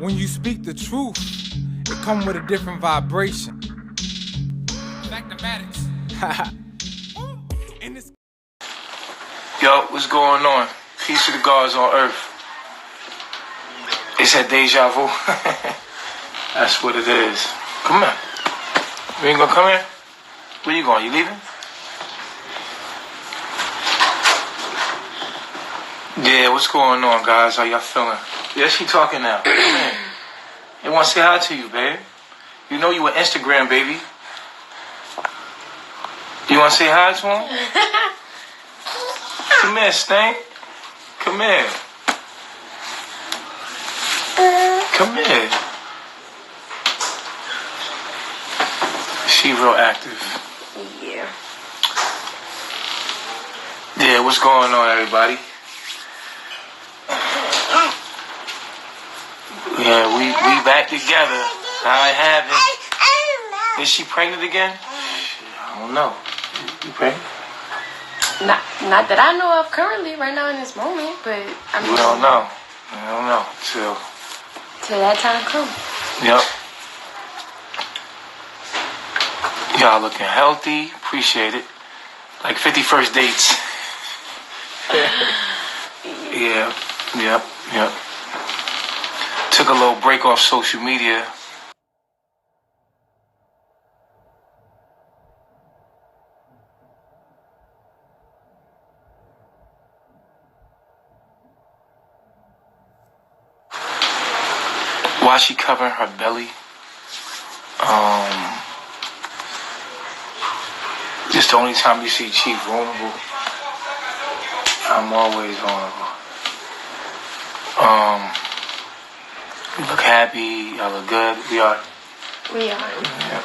When you speak the truth, it comes with a different vibration. Mathematics. Yo, what's going on? Peace to the gods on earth. It's that deja vu. That's what it is. Come on. You ain't gonna come here? Where you going? You leaving? Yeah, what's going on, guys? How y'all feeling? Yeah, she talking now. Come in. They want to say hi to you, babe. You know you an Instagram, baby. You want to say hi to him? Come here, Stank. Come here. Come here. She real active. Yeah. Yeah, what's going on, everybody? Yeah, we back together. I have it. Is she pregnant again? I don't know. You pregnant? Not that I know of currently, right now in this moment, but I mean, We don't know. I don't know. Till that time comes. Yep. Y'all looking healthy. Appreciate it. Like 51st dates. Yeah. Yep. Took a little break off social media. While she covering her belly, this the only time you see Chief vulnerable. I'm always vulnerable. You look happy, y'all look good. We are. Yeah.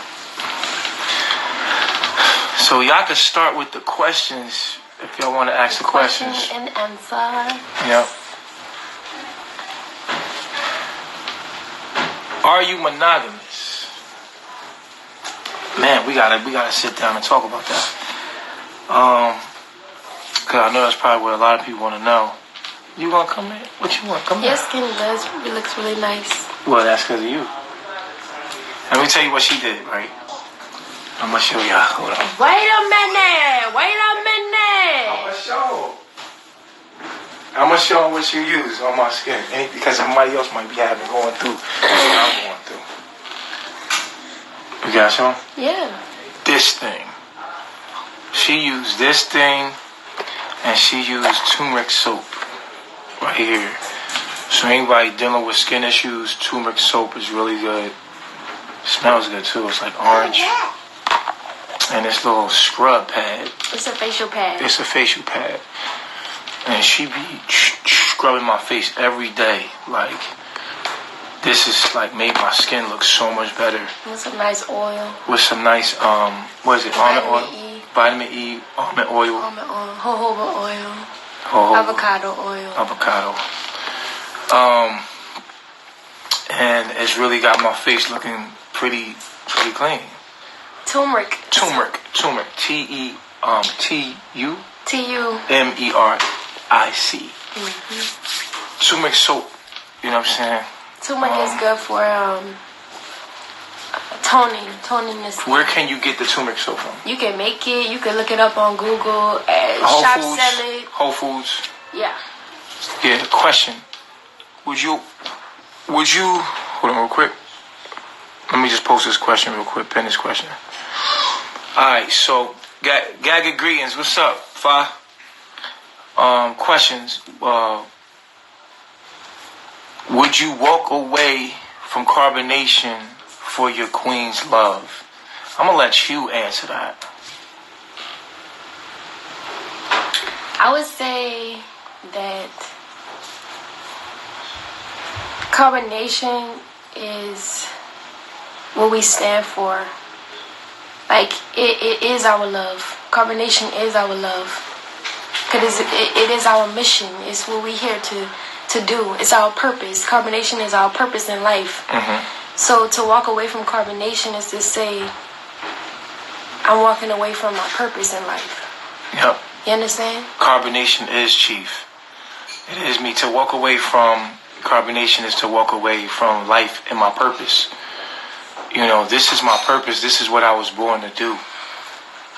So y'all can start with the questions if y'all want to ask the questions. Question and answer. Yep. Are you monogamous? Man, we gotta sit down and talk about that. Cause I know that's probably what a lot of people want to know. You want to come in? What you want? Come in. Your skin looks really nice. Well, that's because of you. Let me tell you what she did, right? I'm gonna show y'all. Hold on. Wait a minute. I'm gonna show them what you use on my skin, because somebody else might be going through what I'm going through. You got some? Yeah. This thing. She used this thing, and she used turmeric soap right here. So anybody dealing with skin issues, turmeric soap is really good. Smells good too. It's like orange. And this little scrub pad. It's a facial pad. And she be scrubbing my face every day. Like, this is like made my skin look so much better. With some nice oil. With some nice, what is it? Almond oil? Vitamin E, almond oil. Jojoba oil. Avocado oil. And it's really got my face looking pretty clean. Turmeric. T-U-M-E-R-I-C. Turmeric soap. You know what I'm saying? Turmeric is good for toning the skin. Where can you get the turmeric soap from? You can make it. You can look it up on Google. Shop sell it. Whole Foods. Yeah. Yeah. Question: Would you? Hold on, real quick. Let me just post this question real quick. Pin this question. All right. So, Gaga greetings. What's up, Fa? Questions. Would you walk away from carbonation for your queen's love? I'm gonna let you answer that. I would say that carbonation is what we stand for. Like, it is our love. Carbonation is our love. Because it is our mission. It's what we're here to do. It's our purpose. Carbonation is our purpose in life. Mm-hmm. So to walk away from carbonation is to say, I'm walking away from my purpose in life. Yep. You understand? Carbonation is chief. It is me to walk away from Carbonation is to walk away from life and my purpose. You know, this is my purpose. This is what I was born to do.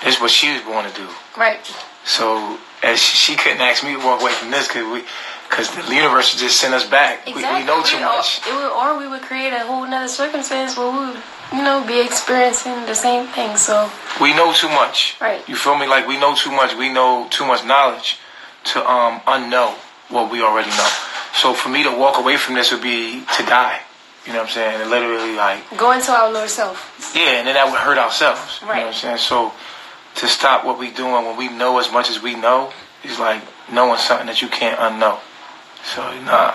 This is what she was born to do. Right. So, as she couldn't ask me to walk away from this because the universe would just send us back. Exactly. We know too much. Or we would create a whole nother circumstance where we would, you know, be experiencing the same thing. So we know too much. Right. You feel me? Like we know too much. We know too much knowledge to unknow what we already know. So for me to walk away from this would be to die. You know what I'm saying? And literally like go into our lower self. Yeah, and then that would hurt ourselves. Right. You know what I'm saying? So to stop what we doing when we know as much as we know is like knowing something that you can't unknow. So nah.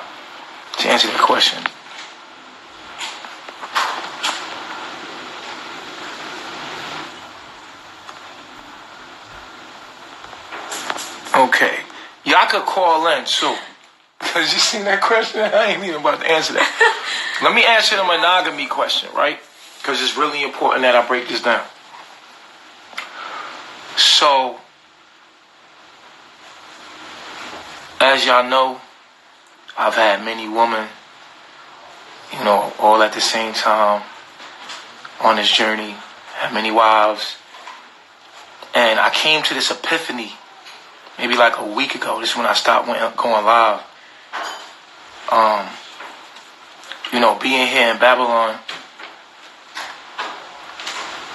To answer that question. Okay. Y'all could call in too. Because you seen that question? I ain't even about to answer that. Let me answer the monogamy question, right? Because it's really important that I break this down. So, as y'all know, I've had many women, you know, all at the same time on this journey. Had many wives. And I came to this epiphany maybe like a week ago. This is when I stopped going live. You know, being here in Babylon,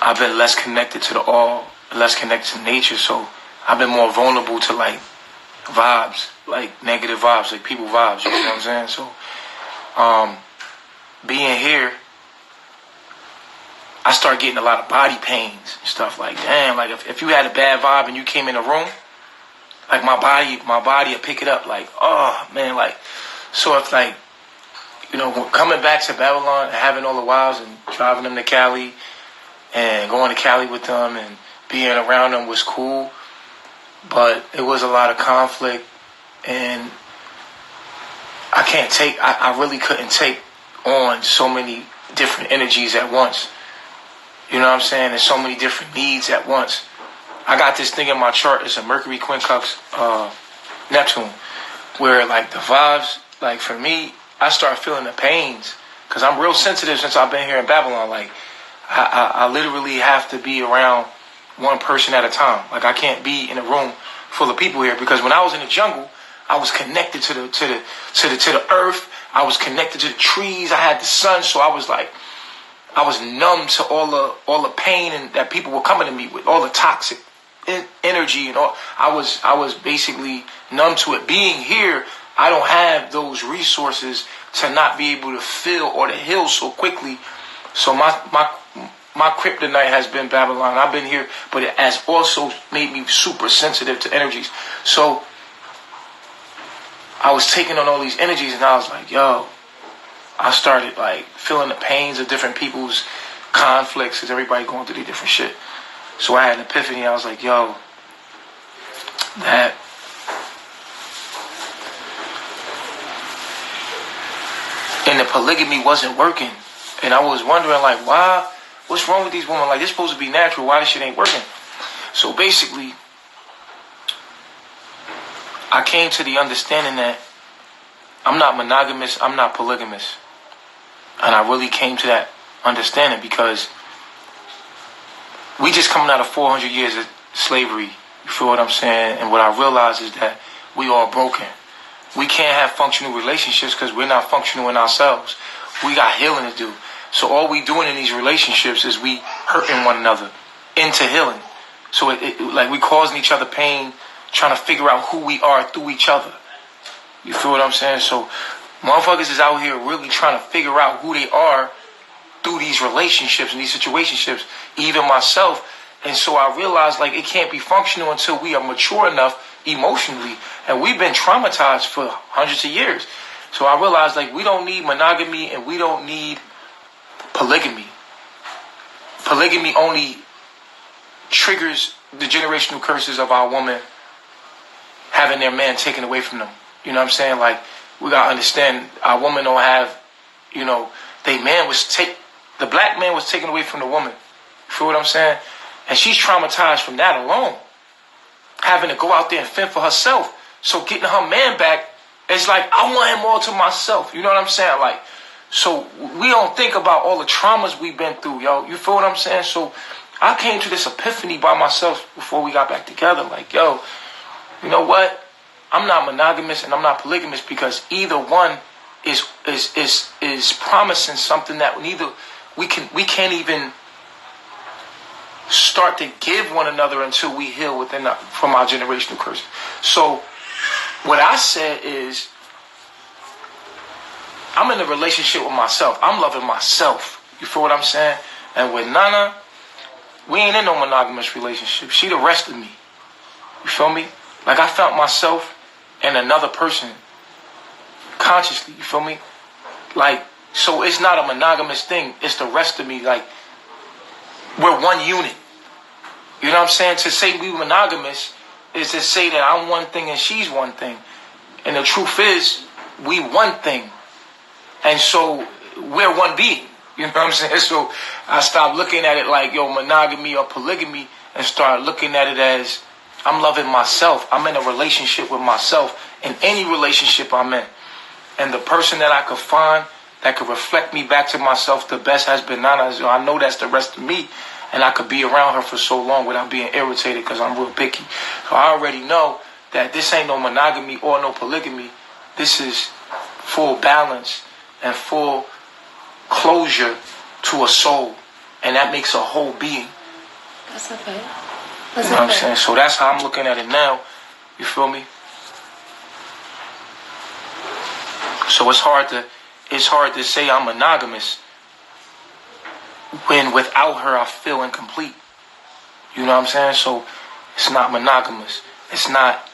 I've been less connected to the all, less connected to nature, so I've been more vulnerable to like vibes, like negative vibes, like people vibes, you know what I'm saying? So, being here, I start getting a lot of body pains and stuff like, damn, like if you had a bad vibe and you came in the room, like my body would pick it up, like, oh man, like, so if like, you know, coming back to Babylon and having all the wives and driving them to Cali and going to Cali with them and being around them was cool, but it was a lot of conflict and I really couldn't take on so many different energies at once. You know what I'm saying? There's so many different needs at once. I got this thing in my chart. It's a Mercury Quincunx Neptune, where like the vibes, like for me, I start feeling the pains because I'm real sensitive since I've been here in Babylon. Like I literally have to be around one person at a time. Like I can't be in a room full of people here because when I was in the jungle, I was connected to the earth. I was connected to the trees. I had the sun, so I was numb to all the pain and that people were coming to me with, all the toxic energy and all. I was basically numb to it. Being here, I don't have those resources to not be able to feel or to heal so quickly. So my kryptonite has been Babylon. I've been here, but it has also made me super sensitive to energies. So I was taking on all these energies and I was like, yo, I started like feeling the pains of different people's conflicts because everybody going through their different shit. So I had an epiphany. I was like, yo, that and the polygamy wasn't working. And I was wondering like, why? What's wrong with these women? Like, this supposed to be natural. Why this shit ain't working? So basically, I came to the understanding that I'm not monogamous, I'm not polygamous. And I really came to that understanding because we just coming out of 400 years of slavery. You feel what I'm saying? And what I realized is that we all broken. We can't have functional relationships because we're not functional in ourselves. We got healing to do. So all we doing in these relationships is we hurting one another into healing. So it like we causing each other pain, trying to figure out who we are through each other. You feel what I'm saying? So motherfuckers is out here really trying to figure out who they are through these relationships and these situationships, even myself. And so I realized like it can't be functional until we are mature enough emotionally. And we've been traumatized for hundreds of years. So I realized like we don't need monogamy and we don't need polygamy. Polygamy only triggers the generational curses of our woman having their man taken away from them. You know what I'm saying? Like, we gotta understand our woman don't have, you know, the black man was taken away from the woman. You feel what I'm saying? And she's traumatized from that alone. Having to go out there and fend for herself. So getting her man back it's like I want him all to myself. You know what I'm saying? Like, so we don't think about all the traumas we've been through, yo. You feel what I'm saying? So I came to this epiphany by myself before we got back together. Like, yo, you know what? I'm not monogamous and I'm not polygamous because either one is promising something that neither we can't even start to give one another until we heal from our generational curse. So what I said is, I'm in a relationship with myself. I'm loving myself. You feel what I'm saying? And with Nana, we ain't in no monogamous relationship. She the rest of me. You feel me? Like I found myself in another person consciously. You feel me? Like, so it's not a monogamous thing. It's the rest of me. Like, we're one unit. You know what I'm saying? To say we monogamous is to say that I'm one thing and she's one thing. And the truth is, we one thing. And so we're one being. You know what I'm saying? So I stopped looking at it like, yo, monogamy or polygamy, and start looking at it as I'm loving myself. I'm in a relationship with myself in any relationship I'm in. And the person that I could find that could reflect me back to myself the best has been Nana. So I know that's the rest of me. And I could be around her for so long without being irritated because I'm real picky. So I already know that this ain't no monogamy or no polygamy. This is full balance and full closure to a soul. And that makes a whole being. That's okay. You know what I'm saying? So that's how I'm looking at it now. You feel me? So it's hard to say I'm monogamous when without her I feel incomplete. You know what I'm saying? So it's not monogamous. It's not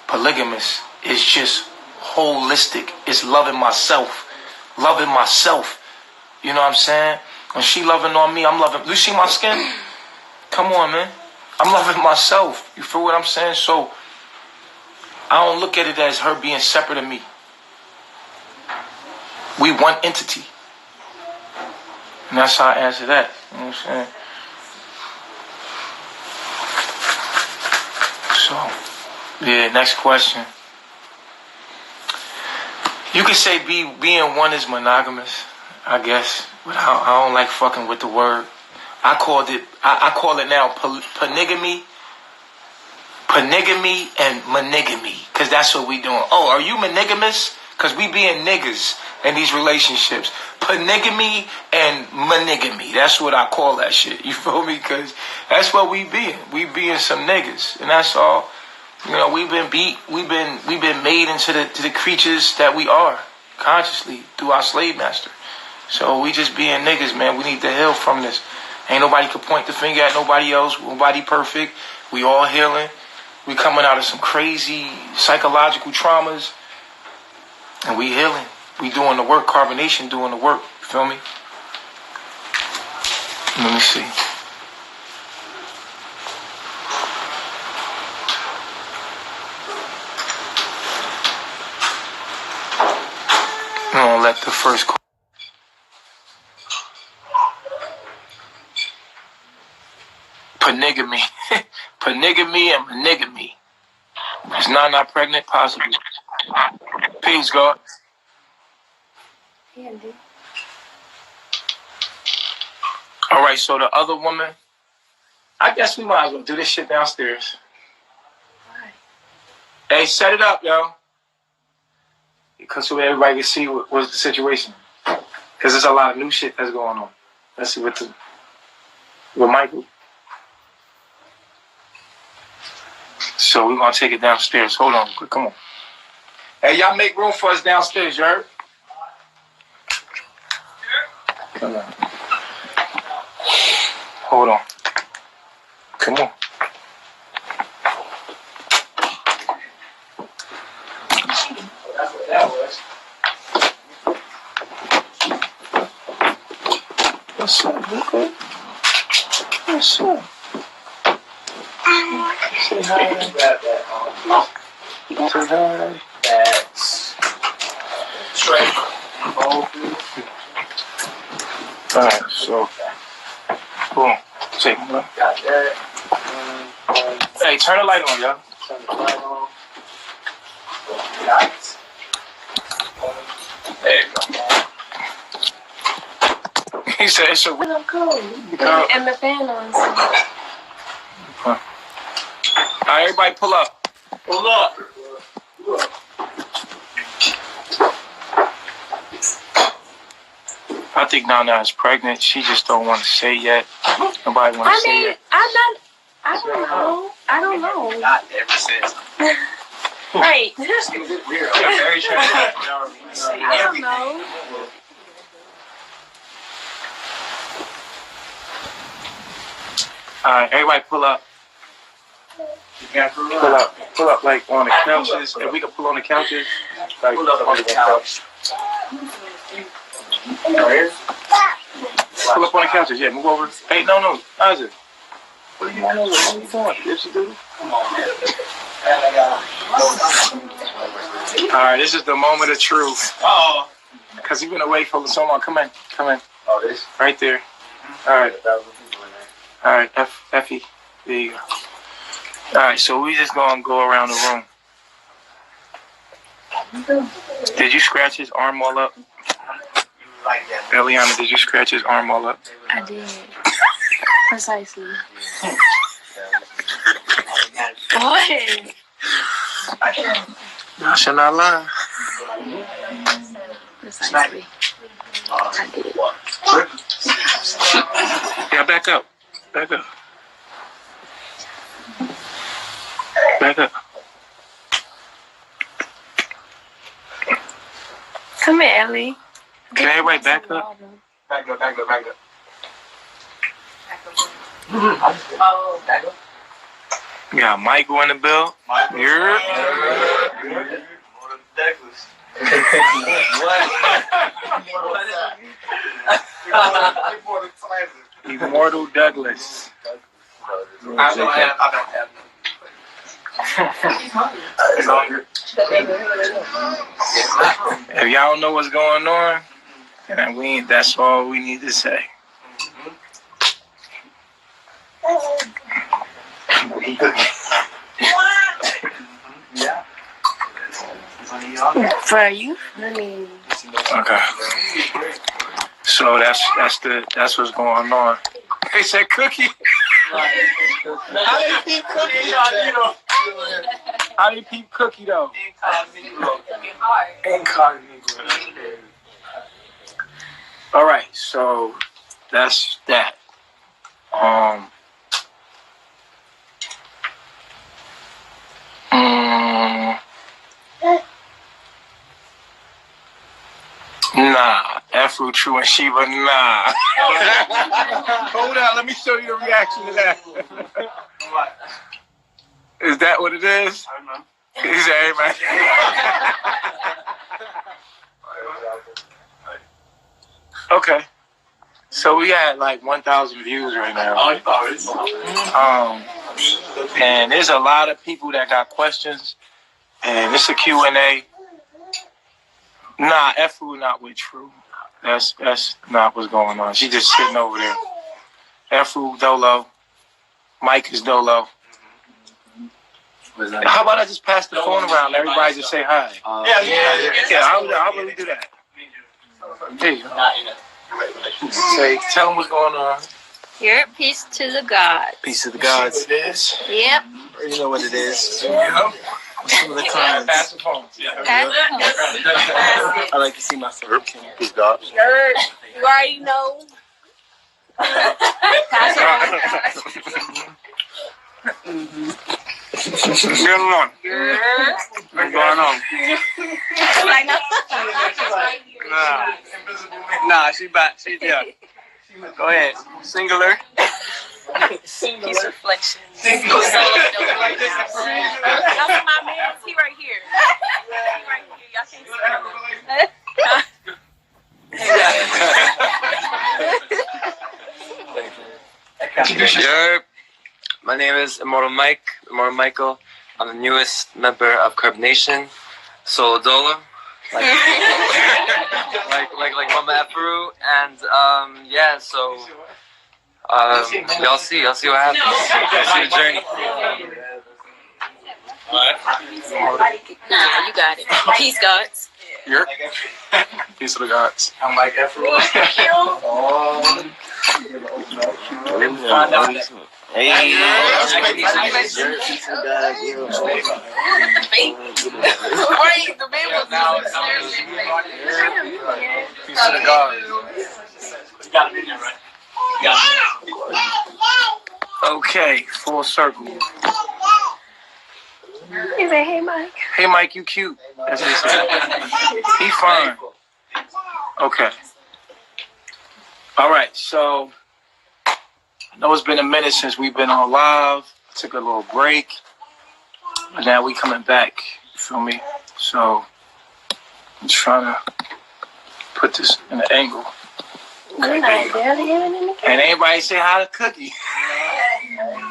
polygamous. It's just holistic. It's loving myself. Loving myself. You know what I'm saying? When she loving on me, I'm loving. You see my skin? Come on, man. I'm loving myself. You feel what I'm saying? So I don't look at it as her being separate of me. We one entity. And that's how I answer that. You know what I'm saying? So, yeah, next question. You could say being one is monogamous, I guess. But I don't like fucking with the word. I call it now panigamy and monogamy. Because that's what we doing. Oh, are you monogamous? Because we being niggas in these relationships. Panigamy and monogamy. That's what I call that shit. You feel me? Because that's what we being. We being some niggas. And that's all. You know, we've been beat. We've been made into the creatures that we are. Consciously. Through our slave master. So we just being niggas, man. We need to heal from this. Ain't nobody can point the finger at nobody else. Nobody perfect. We all healing. We coming out of some crazy psychological traumas. And we healing. We doing the work. Carbonation doing the work. You feel me? Let me see. I'm gonna let the first panigamy. Panigamy and monogamy. Is not pregnant? Possibly. Peace, God. Yeah, dude. All right, so the other woman, I guess we might as well do this shit downstairs. Why? Hey, set it up, yo. Because so everybody can see what's the situation. Because there's a lot of new shit that's going on. Let's see with Michael. So we're going to take it downstairs. Hold on. Come on. Hey, y'all make room for us downstairs, you heard? Come on. Hold on. Come on. That's what that was. What's up, Luca? What's up? Say hi. Say hi. That's straight. Alright, so boom. Take one. Got that. Hey, turn the light on, y'all. Turn the light on. Lights. He said it's a. I'm cold. And the fan on. So. All right, everybody, pull up. Pull up. I think Nana is pregnant. She just don't want to say yet. Nobody want to say yet. I don't know. Not ever said something. Right. Very transparent. I don't know. All right, everybody, pull up. Pull up, like on the couches. If we can pull on the couches, like Pull up on the couch. Pull up on the couches. Yeah, move over. Hey, no, Isaac. What are you doing? What are you doing? Dipsy doodle? All right, this is the moment of truth. Oh. Because you've been away for so long. Come in. Oh, this? Right there. All right. All right, Effie. There you go. All right, so we just gonna go around the room. Did you scratch his arm all up? Like that. Eliana, did you scratch his arm all up? I did. Precisely. What? I should not lie. Precisely. I did. Yeah, back up. Come here, Ellie. Can everybody back up? Back up. Oh, Back up. We got Michael in the bill. Here. Douglas. Immortal Douglas. I don't have. If y'all don't know what's going on, and that's all we need to say. Yeah. for you? Okay. So that's what's going on. They said cookie. How they peep cookie? How they peep cookie though? Incognito. All right, so that's that. Nah, Afro True and Sheba, nah. Hold on, let me show you the reaction to that. What? Is that what it is? I don't know. He said, hey, man. Okay. So we had like 1,000 views right now. And there's a lot of people that got questions. And it's a Q&A. Nah, F-Food not with True. That's not what's going on. She just sitting over there. F-Food Dolo. Mike is Dolo. How about I just pass the phone around and everybody just say hi? Yeah, how about we do that? Hey, say, tell them what's going on. Here, peace to the gods. Peace to the gods. It is. Yep. You know what it is. Yep. Some of the comments. Pass the phone. I like to see my favorite. Peace, God. You already know. Pass it What's going on? What's going on? Nah, she back. Yeah. Go ahead. Singular. Peace reflection. Like this. That's my man. He right here. Y'all can't see him. Yo, my name is Immortal Michael. I'm the newest member of Carb Nation, Solo Dolo, like Mama Afro, and yeah. So y'all see what happens. Y'all see the journey. Nah, you got it. Peace, gods. You're peace of the gods. I'm like Afro. Hey, The man was now. Peace of the gods. You got it in there, right? Okay, full circle. He said, "Hey, Mike." Hey, Mike, you cute. That's what he said. He fine. Okay. All right, so I know it's been a minute since we've been on live. Took a little break. But now we coming back. You feel me? So I'm trying to put this in an angle. You're not barely even in the camera. And anybody say hi to Cookie.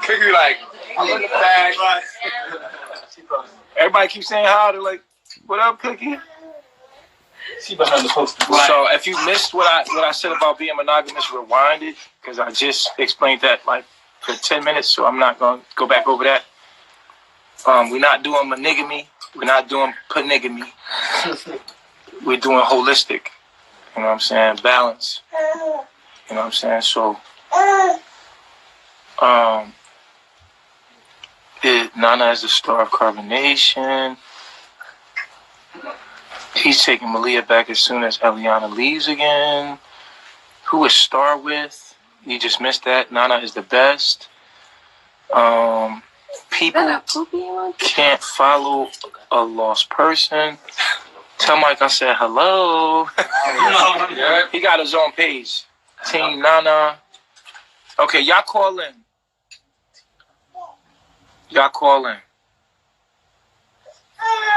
Cookie like, I'm in the bag. Everybody keeps saying hi. They're like, what up, Cookie? She behind the poster. So if you missed what I said about being monogamous, rewind it, because I just explained that like for 10 minutes, so I'm not going to go back over that. We're not doing monogamy. We're not doing polygamy. We're doing holistic. You know what I'm saying? Balance. You know what I'm saying? So, Nana is the star of carbonation. He's taking Malia back as soon as Eliana leaves again. Who is Star with? You just missed that. Nana is the best. People can't follow a lost person. Tell Mike I said hello. He got his own page. Team Nana. Okay, y'all call in. Y'all call in.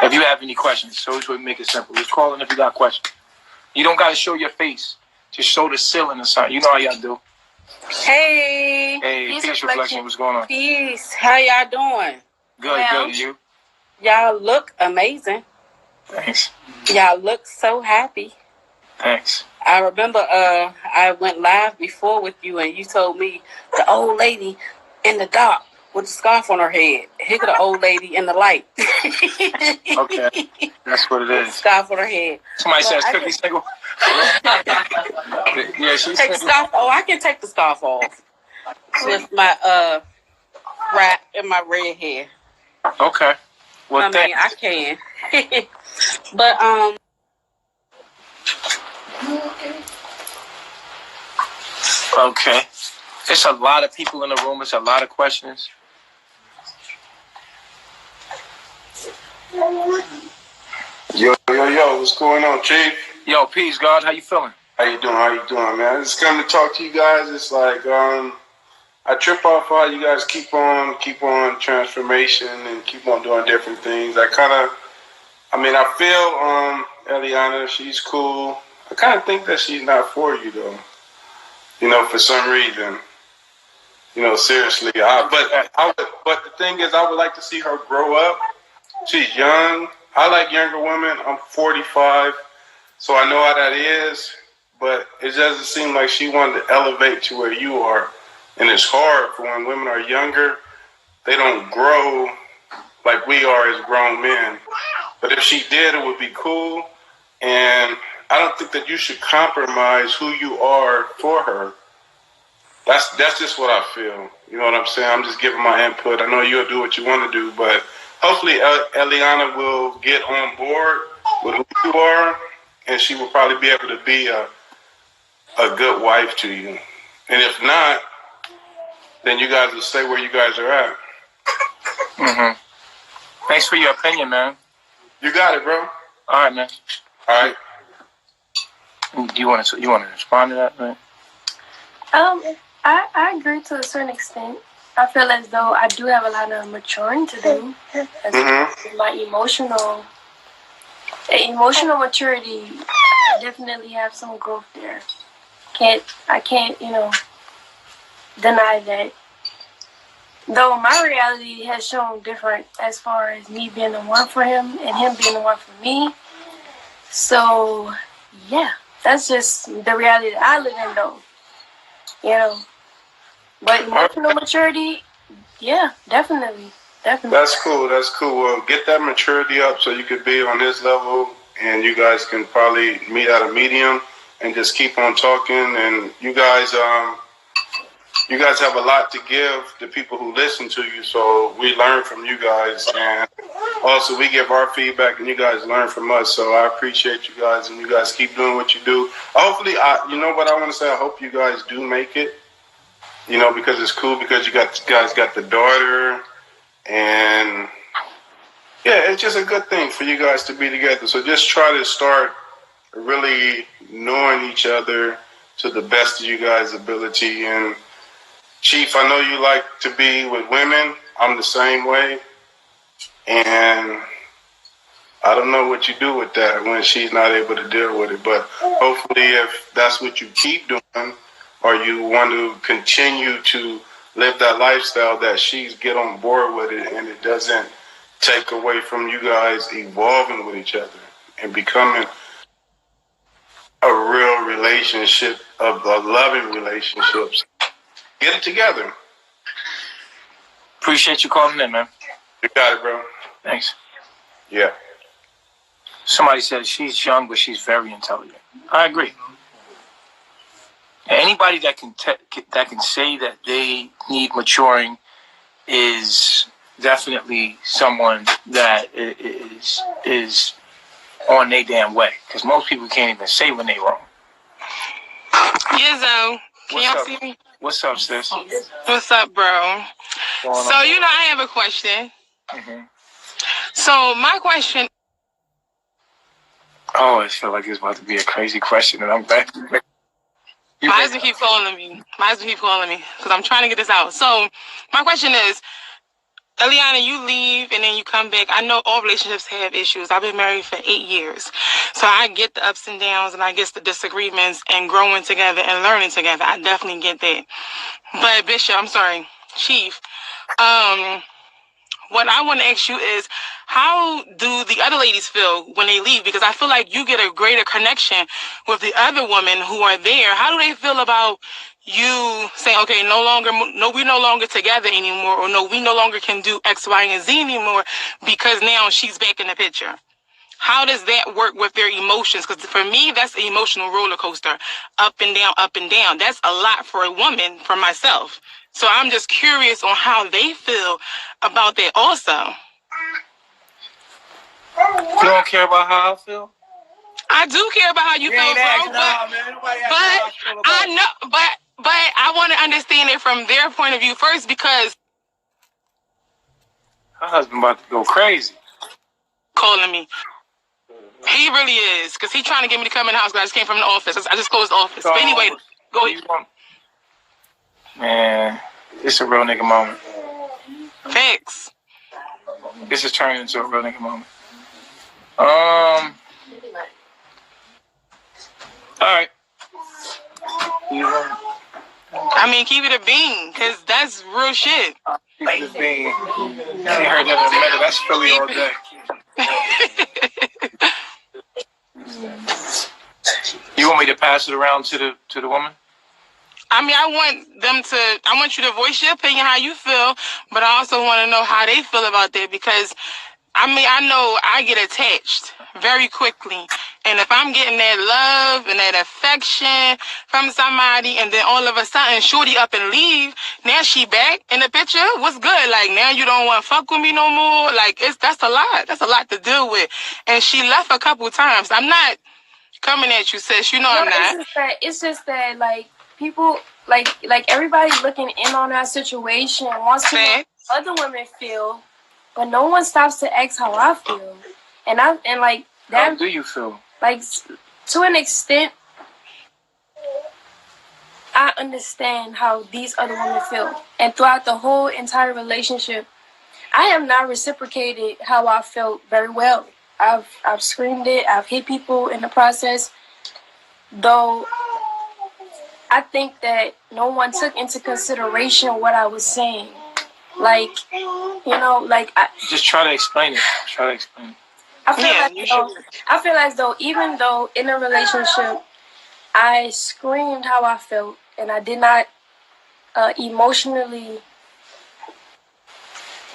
If you have any questions, so we make it simple. Just call in if you got questions. You don't got to show your face. Just show the ceiling or something. You know how y'all do. Hey. Hey, peace reflection. What's going on? Peace. How y'all doing? Good, good. You? Y'all look amazing. Thanks. Y'all look so happy. Thanks. I remember I went live before with you and you told me the old lady in the dark with the scarf on her head. Here go the old lady in the light. Okay. That's what it is. Scarf on her head. Somebody says Cookie single. Yeah, she's take the scarf. Oh, I can take the scarf off with my wrap and my red hair. Okay. Well, I mean, I can. But okay. It's a lot of people in the room. It's a lot of questions. Yo, what's going on, Chief? Yo, peace, God. How you feeling? How you doing, man? I just come to talk to you guys. It's like, I trip off how you guys keep on transformation and keep on doing different things. I feel, Eliana, she's cool. I kind of think that she's not for you, though. You know, for some reason. You know, seriously. But the thing is, I would like to see her grow up. She's young. I like younger women. I'm 45, so I know how that is. But it doesn't seem like she wanted to elevate to where you are. And it's hard for when women are younger. They don't grow like we are as grown men. But if she did, it would be cool. And I don't think that you should compromise who you are for her. That's just what I feel. You know what I'm saying? I'm just giving my input. I know you'll do what you want to do, but hopefully Eliana will get on board with who you are, and she will probably be able to be a good wife to you. And if not, then you guys will stay where you guys are at. Mm-hmm. Thanks for your opinion, man. You got it, bro. All right, man. All right. You want to respond to that, man? I agree to a certain extent. I feel as though I do have a lot of maturing to do. My emotional maturity, I definitely have some growth there. I can't, deny that. Though my reality has shown different as far as me being the one for him and him being the one for me. So, yeah, that's just the reality that I live in, though. But emotional maturity, yeah, definitely. That's cool. Well, get that maturity up so you could be on this level and you guys can probably meet at a medium and just keep on talking. And you guys have a lot to give the people who listen to you, so we learn from you guys, and also we give our feedback, and you guys learn from us. So I appreciate you guys, and you guys keep doing what you do. Hopefully, you know what I want to say. I hope you guys do make it. You know, because it's cool, because you guys got the daughter, and yeah, it's just a good thing for you guys to be together. So just try to start really knowing each other to the best of you guys' ability. And Chief, I know you like to be with women. I'm the same way. And I don't know what you do with that when she's not able to deal with it. But hopefully, if that's what you keep doing, or you want to continue to live that lifestyle, that she's get on board with it, and it doesn't take away from you guys evolving with each other and becoming a real relationship, of loving relationships. Get it together. Appreciate you calling in, man. You got it, bro. Thanks. Yeah. Somebody said she's young, but she's very intelligent. I agree. Anybody that can say that they need maturing is definitely someone that is on their damn way. Because most people can't even say when they wrong. Yizzo, can y'all see me? What's up, sis? What's up, bro? So, I have a question. Mm-hmm. So, my question... Oh, I feel like it's about to be a crazy question, and I'm back. My husband keep calling me. Because I'm trying to get this out. So, my question is, Eliana, you leave and then you come back. I know all relationships have issues. I've been married for 8 years. So I get the ups and downs, and I get the disagreements and growing together and learning together. I definitely get that. But Chief, what I want to ask you is, how do the other ladies feel when they leave? Because I feel like you get a greater connection with the other women who are there. How do they feel about you saying, okay, we're no longer together anymore, or no, we no longer can do X, Y, and Z anymore because now she's back in the picture? How does that work with their emotions? Because for me, that's an emotional roller coaster, up and down, up and down. That's a lot for a woman, for myself. So I'm just curious on how they feel about that also. You don't care about how I feel? I do care about how you feel, bro. But I know, but I want to understand it from their point of view first, because her husband about to go crazy. Calling me. He really is, because he's trying to get me to come in the house, because I just came from the office. I just closed the office. So, but anyway, go ahead. Man, it's a real nigga moment. Facts. This is turning into a real nigga moment. Alright. I mean, keep it a bean, because that's real shit. Keep it a bean. I ain't heard that in a minute. That's Philly all day. You want me to pass it around to the woman? I mean, I want you to voice your opinion, how you feel, but I also want to know how they feel about that, because I mean, I know I get attached very quickly. And if I'm getting that love and that affection from somebody, and then all of a sudden, shorty up and leave, now she back in the picture, what's good? Like, now you don't want to fuck with me no more? Like, that's a lot. That's a lot to deal with. And she left a couple times. I'm not coming at you, sis. You know I'm not. It's just that, like, people, like everybody looking in on our situation wants to know how other women feel, but no one stops to ask how I feel. And like that. How do you feel? Like, to an extent, I understand how these other women feel. And throughout the whole entire relationship, I have not reciprocated how I felt very well. I've screamed it. I've hit people in the process. Though I think that no one took into consideration what I was saying. Like, just try to explain it. I feel as though even though in a relationship I screamed how I felt, and I did not emotionally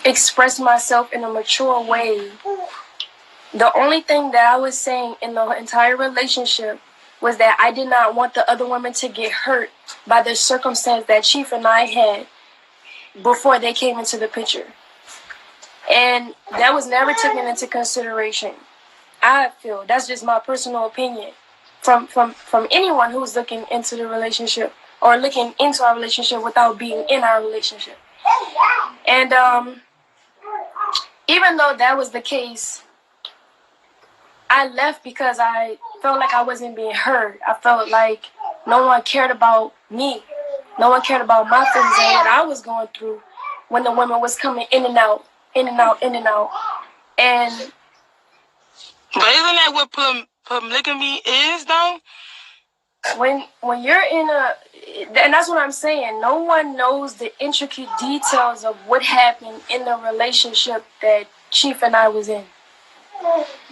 express myself in a mature way, The only thing that I was saying in the entire relationship was that I did not want the other women to get hurt by the circumstance that Chief and I had before they came into the picture. And that was never taken into consideration. I feel that's just my personal opinion from anyone who's looking into the relationship or looking into our relationship without being in our relationship. And even though that was the case, I left because I felt like I wasn't being heard. I felt like no one cared about me. No one cared about my feelings and what I was going through when the women was coming in and out, in and out, in and out. And but isn't that what polygamy is, though? When you're in a, and that's what I'm saying, no one knows the intricate details of what happened in the relationship that Chief and I was in.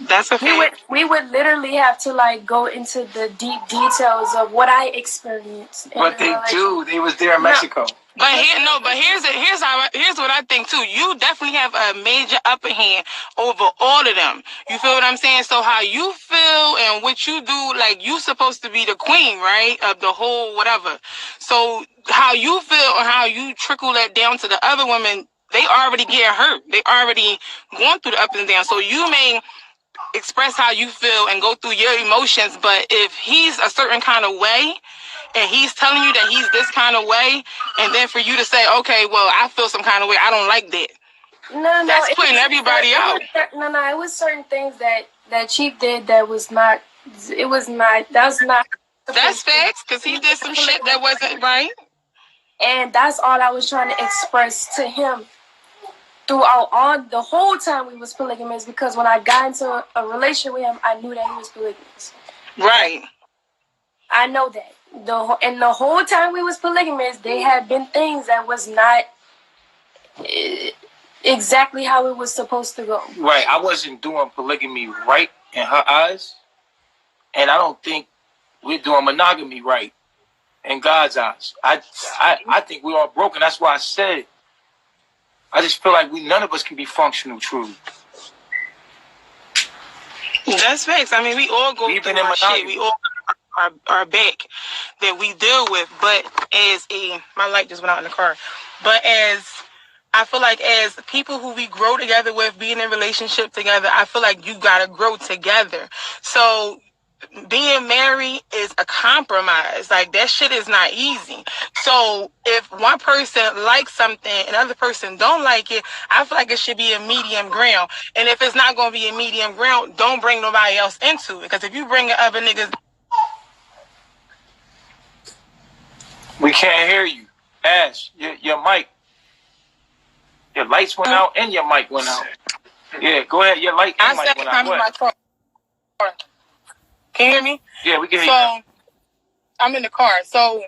That's okay. We would literally have to like go into the deep details of what I experienced. But they do. They was there in Mexico. But here's what I think too. You definitely have a major upper hand over all of them. You feel what I'm saying? So how you feel and what you do, like you supposed to be the queen, right, of the whole whatever. So how you feel or how you trickle that down to the other women, they already get hurt. They already going through the ups and downs. So you may express how you feel and go through your emotions, but if he's a certain kind of way and he's telling you that he's this kind of way, and then for you to say, okay, well, I feel some kind of way, I don't like that. No, that's putting everybody out. No, it was certain things that Chief did that was not, that's facts, because he did some shit that wasn't right. And that's all I was trying to express to him throughout the whole time we was polygamous, because when I got into a relationship with him, I knew that he was polygamous. Right. I know that. The whole time we was polygamous, there had been things that was not exactly how it was supposed to go. Right. I wasn't doing polygamy right in her eyes, and I don't think we're doing monogamy right in God's eyes. I think we're all broken. That's why I said it. I just feel like none of us can be functional truly. That's facts. I mean, we all go through our shit. We all our back that we deal with. But my light just went out in the car. But I feel like as people who we grow together with, being in a relationship together, I feel like you gotta grow together. So being married is a compromise. Like, that shit is not easy. So if one person likes something and the other person don't like it, I feel like it should be a medium ground. And if it's not going to be a medium ground, don't bring nobody else into it. Because if you bring other niggas... We can't hear you. Ash, your mic. Your lights went out and your mic went out. Yeah, go ahead. Your light and mic went out. I'm in my car. Can you hear me? Yeah, we can hear you. So, I'm in the car. So,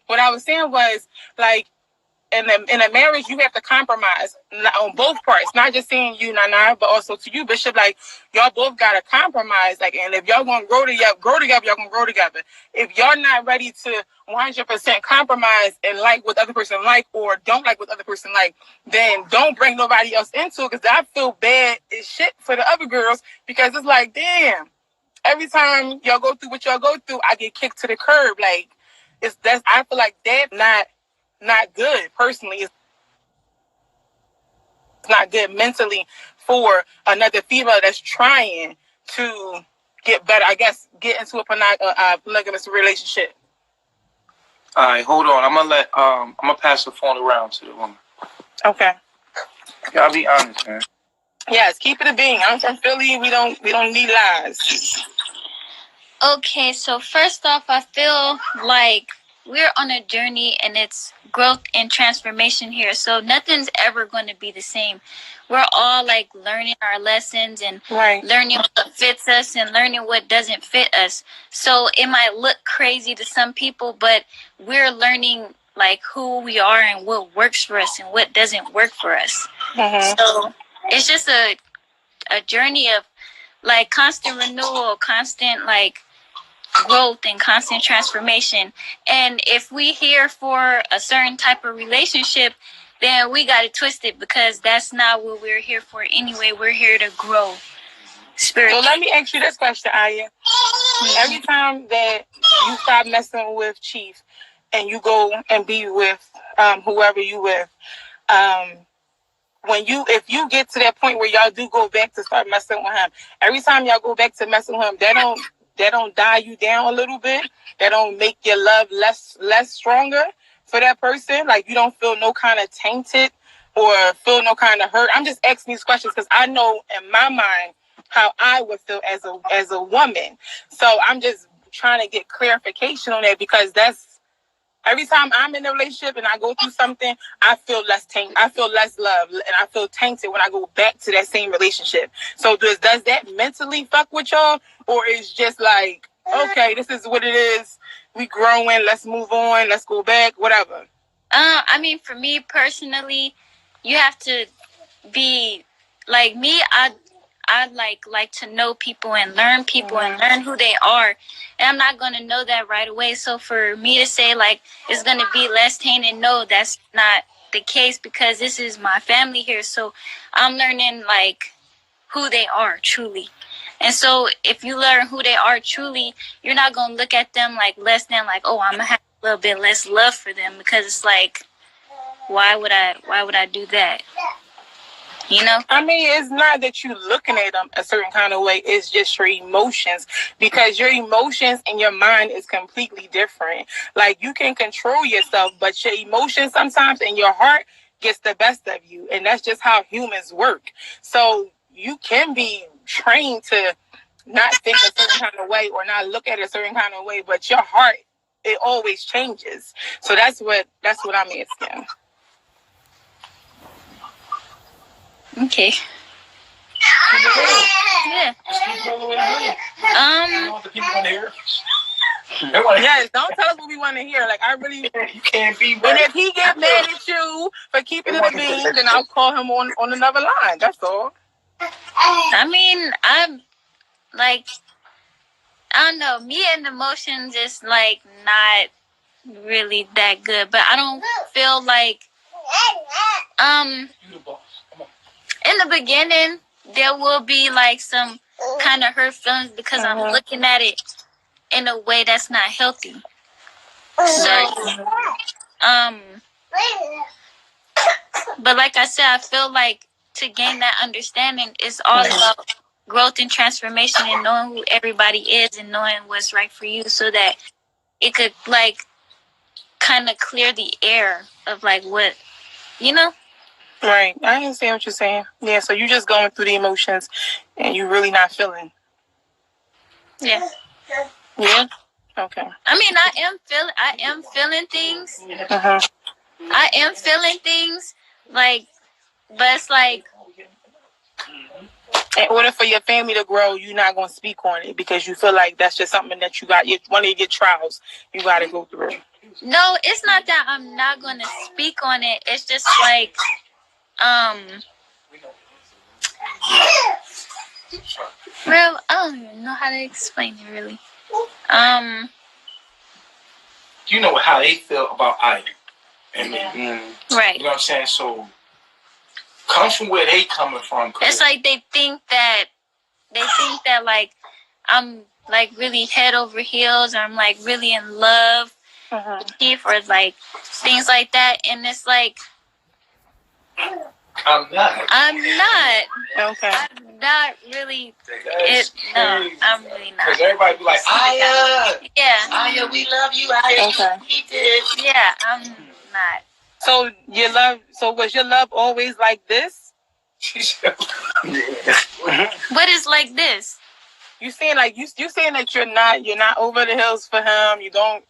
what I was saying was, like, in a marriage, you have to compromise on both parts. Not just saying you, Nana, but also to you, Bishop. Like, y'all both got to compromise. Like, and if y'all going to grow together, y'all going to grow together. If y'all not ready to 100% compromise and like what the other person like or don't like what the other person like, then don't bring nobody else into it, because I feel bad as shit for the other girls, because it's like, damn. Every time y'all go through what y'all go through, I get kicked to the curb. Like, I feel like that's not good personally. It's not good mentally for another female that's trying to get better. I guess get into a polygamous relationship. All right, hold on. I'm gonna pass the phone around to the woman. Okay. Y'all be honest, man. Yes, keep it a bean. I'm from Philly. We don't need lies. Okay, so first off, I feel like we're on a journey and it's growth and transformation here. So nothing's ever going to be the same. We're all like learning our lessons and learning what fits us and learning what doesn't fit us. So it might look crazy to some people, but we're learning like who we are and what works for us and what doesn't work for us. Mm-hmm. So it's just a journey of like constant renewal, constant like growth and constant transformation. And if we here for a certain type of relationship, then we got to twist it, because that's not what we're here for anyway. We're here to grow. spiritual. So let me ask you this question, Aya. Every time that you stop messing with Chief and you go and be with whoever you with, if you get to that point where y'all do go back to start messing with him, every time y'all go back to messing with him, that don't die you down a little bit? That don't make your love less stronger for that person? Like, you don't feel no kind of tainted or feel no kind of hurt? I'm just asking these questions because I know in my mind how I would feel as a woman. So I'm just trying to get clarification on that, because that's every time I'm in a relationship and I go through something, I feel less love, and I feel tainted when I go back to that same relationship. So does that mentally fuck with y'all, or is just like, okay, this is what it is, we growing, let's move on, let's go back, whatever? I mean, for me personally, you have to be like me. I like to know people and learn people and learn who they are. And I'm not going to know that right away. So for me to say, like, it's going to be less tainted, no, that's not the case, because this is my family here. So I'm learning, like, who they are truly. And so if you learn who they are truly, you're not going to look at them like less than, like, oh, I'm going to have a little bit less love for them, because it's like, why would I do that? You know? I mean, it's not that you're looking at them a certain kind of way. It's just your emotions, because your emotions and your mind is completely different. Like, you can control yourself, but your emotions sometimes and your heart gets the best of you. And that's just how humans work. So you can be trained to not think a certain kind of way or not look at it a certain kind of way, but your heart, it always changes. So that's what I'm asking. Okay. Yeah. Yes, don't tell us what we want to hear. Like, I really, you can't be. And if he get mad at you for keeping it a bean, then I'll call him on another line. That's all. I mean, I'm like, I don't know. Me and emotions is like not really that good, but I don't feel like in the beginning there will be like some kind of hurt feelings, because I'm looking at it in a way that's not healthy. So but like I said, I feel like to gain that understanding is all about growth and transformation, and knowing who everybody is and knowing what's right for you, so that it could like kind of clear the air of like what, you know? Right. I understand what you're saying. Yeah, so you're just going through the emotions and you're really not feeling. Yeah. Yeah? Okay. I mean, I am feeling things. I am feeling things, like, but it's like, in order for your family to grow, you're not going to speak on it, because you feel like that's just something that you got, one of your trials you got to go through. no, it's not that I'm not going to speak on it. It's just like, well, I don't even know how to explain it really. You know how they feel about I and me. Right. You know what I'm saying? So comes from where they coming from. It's like they think that like I'm like really head over heels, or I'm like really in love with Chief, or like things like that, and it's like I'm not. Okay. I'm not really. I'm really not. Because everybody be like, Aya. Yeah. Aya, we love you. Aya, you did. Yeah, I'm not. So was your love always like this? What is like this? You saying like you saying that you're not over the hills for him. You don't,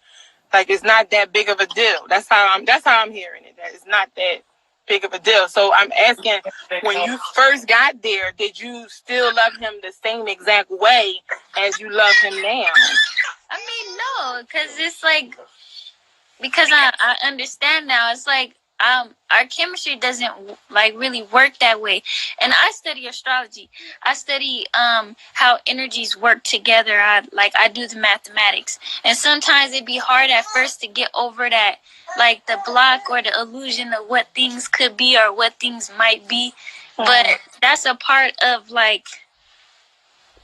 like, it's not that big of a deal. That's how I'm hearing it. That it's not that big of a deal. So I'm asking, when you first got there, did you still love him the same exact way as you love him now? I mean, no, because it's like, because I understand now. It's like our chemistry doesn't like really work that way. And I study astrology. I study how energies work together. I do the mathematics, and sometimes it'd be hard at first to get over that, like the block or the illusion of what things could be or what things might be. But that's a part of like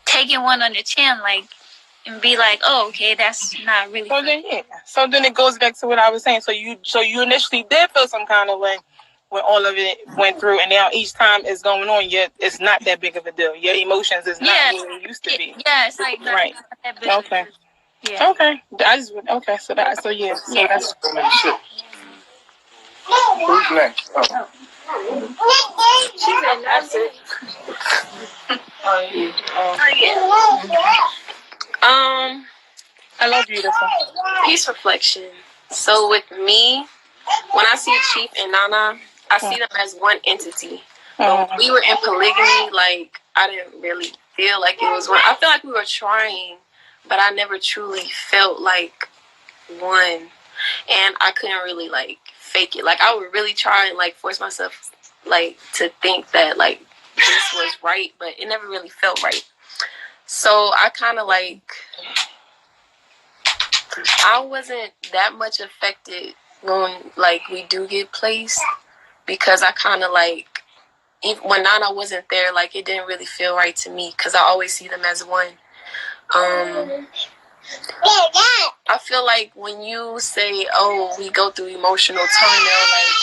taking one on the chin, like, and be like, oh, okay, that's not really. So then, So then it goes back to what I was saying. So you initially did feel some kind of way when all of it went through, and now each time it's going on, yet it's not that big of a deal. Your emotions is not what it used to be. Yeah, it's like not that big. Okay. Yeah. Okay. So that's. Who's black? Hello, beautiful. Peace reflection. So with me, when I see Chief and Nana, I see them as one entity. But when we were in polygamy, like, I didn't really feel like it was one. I feel like we were trying, but I never truly felt like one. And I couldn't really, like, fake it. Like, I would really try and, like, force myself, like, to think that, like, this was right, but it never really felt right. So I kind of, like, I wasn't that much affected when, like, we do get placed, because I kind of, like, even when Nana wasn't there, like, it didn't really feel right to me, because I always see them as one. I feel like when you say, oh, we go through emotional turmoil, like,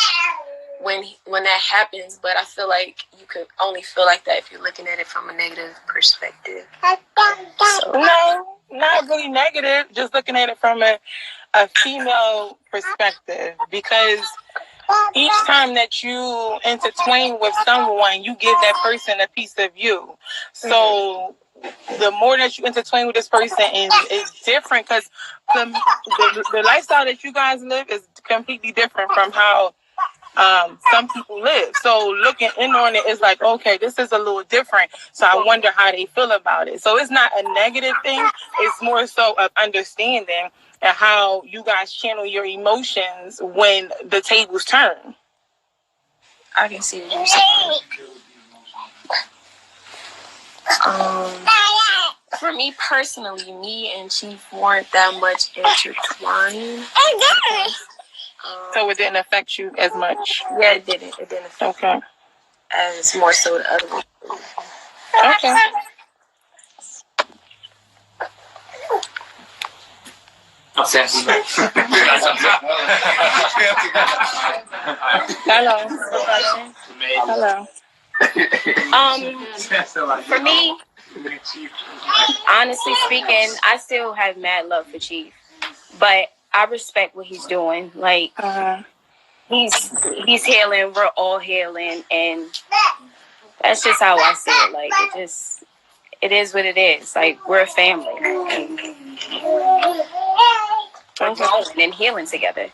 when that happens, but I feel like you could only feel like that if you're looking at it from a negative perspective. So. No, not really negative, just looking at it from a female perspective, because each time that you intertwine with someone, you give that person a piece of you. So the more that you intertwine with this person, and it's different, because the lifestyle that you guys live is completely different from how some people live. So looking in on it is like, okay, this is a little different. So I wonder how they feel about it. So it's not a negative thing. It's more so of understanding and how you guys channel your emotions when the tables turn. I can see what you're saying. For me personally, me and Chief weren't that much intertwined. So it didn't affect you as much? Yeah, it didn't. It didn't affect me as more so the other one. Okay. Hello. For me, honestly speaking, I still have mad love for Chief, but I respect what he's doing. Like, he's healing, we're all healing, and that's just how I see it. Like, it is what it is. Like, we're a family, and we're growing and healing together.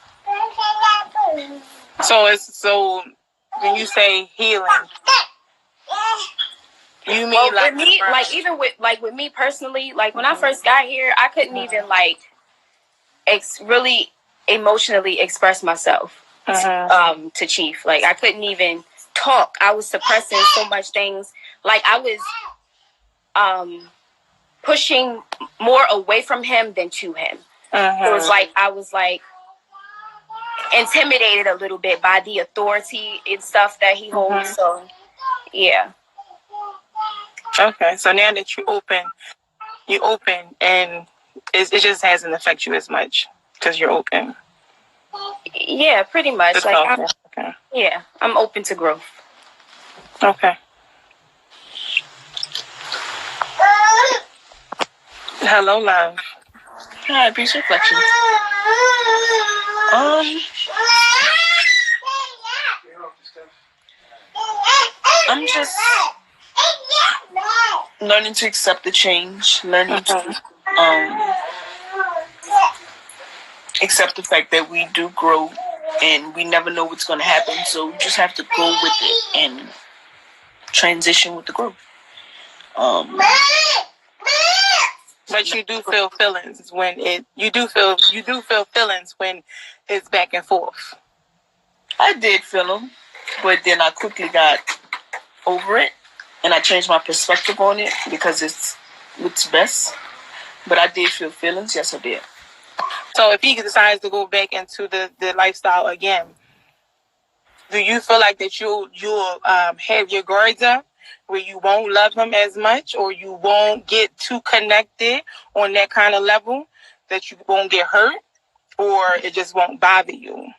So when you say healing, you mean like with me, like, even with me personally, like, when I first got here, I couldn't even, like, really emotionally express myself to Chief. Like, I couldn't even talk. I was suppressing so much things. Like, I was pushing more away from him than to him. It was like I was, like, intimidated a little bit by the authority and stuff that he holds. So, yeah. Okay, so now that you open, and it just hasn't affected you as much because you're open. Yeah, pretty much. Like, yeah, I'm open to growth. Okay. Hello, love. Hi, peace reflection. I'm just learning to accept the change, learning to accept the fact that we do grow and we never know what's going to happen, so we just have to go with it and transition with the growth. But you do feel feelings when you do feel feelings when it's back and forth. I did feel them, but then I quickly got over it and I changed my perspective on it because it's what's best. But I did feel feelings, yes I did. So if he decides to go back into the lifestyle again, do you feel like that you'll have your guards up where you won't love him as much, or you won't get too connected on that kind of level that you won't get hurt, or it just won't bother you?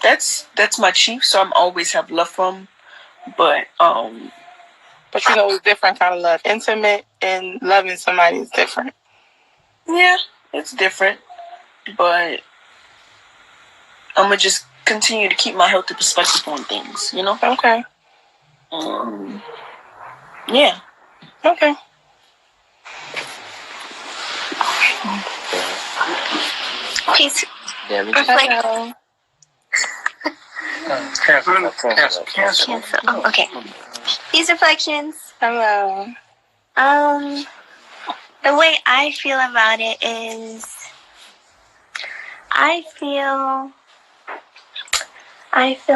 That's my chief, so I'm always have love for him. But you know, it's different kind of love. Intimate and loving somebody is different. Yeah, it's different. But I'm gonna just continue to keep my healthy perspective on things, you know? Okay. Yeah. Okay. Peace. Yeah, me Reflect. Cancel. Oh, okay. These reflections. Hello. The way I feel about it is, I feel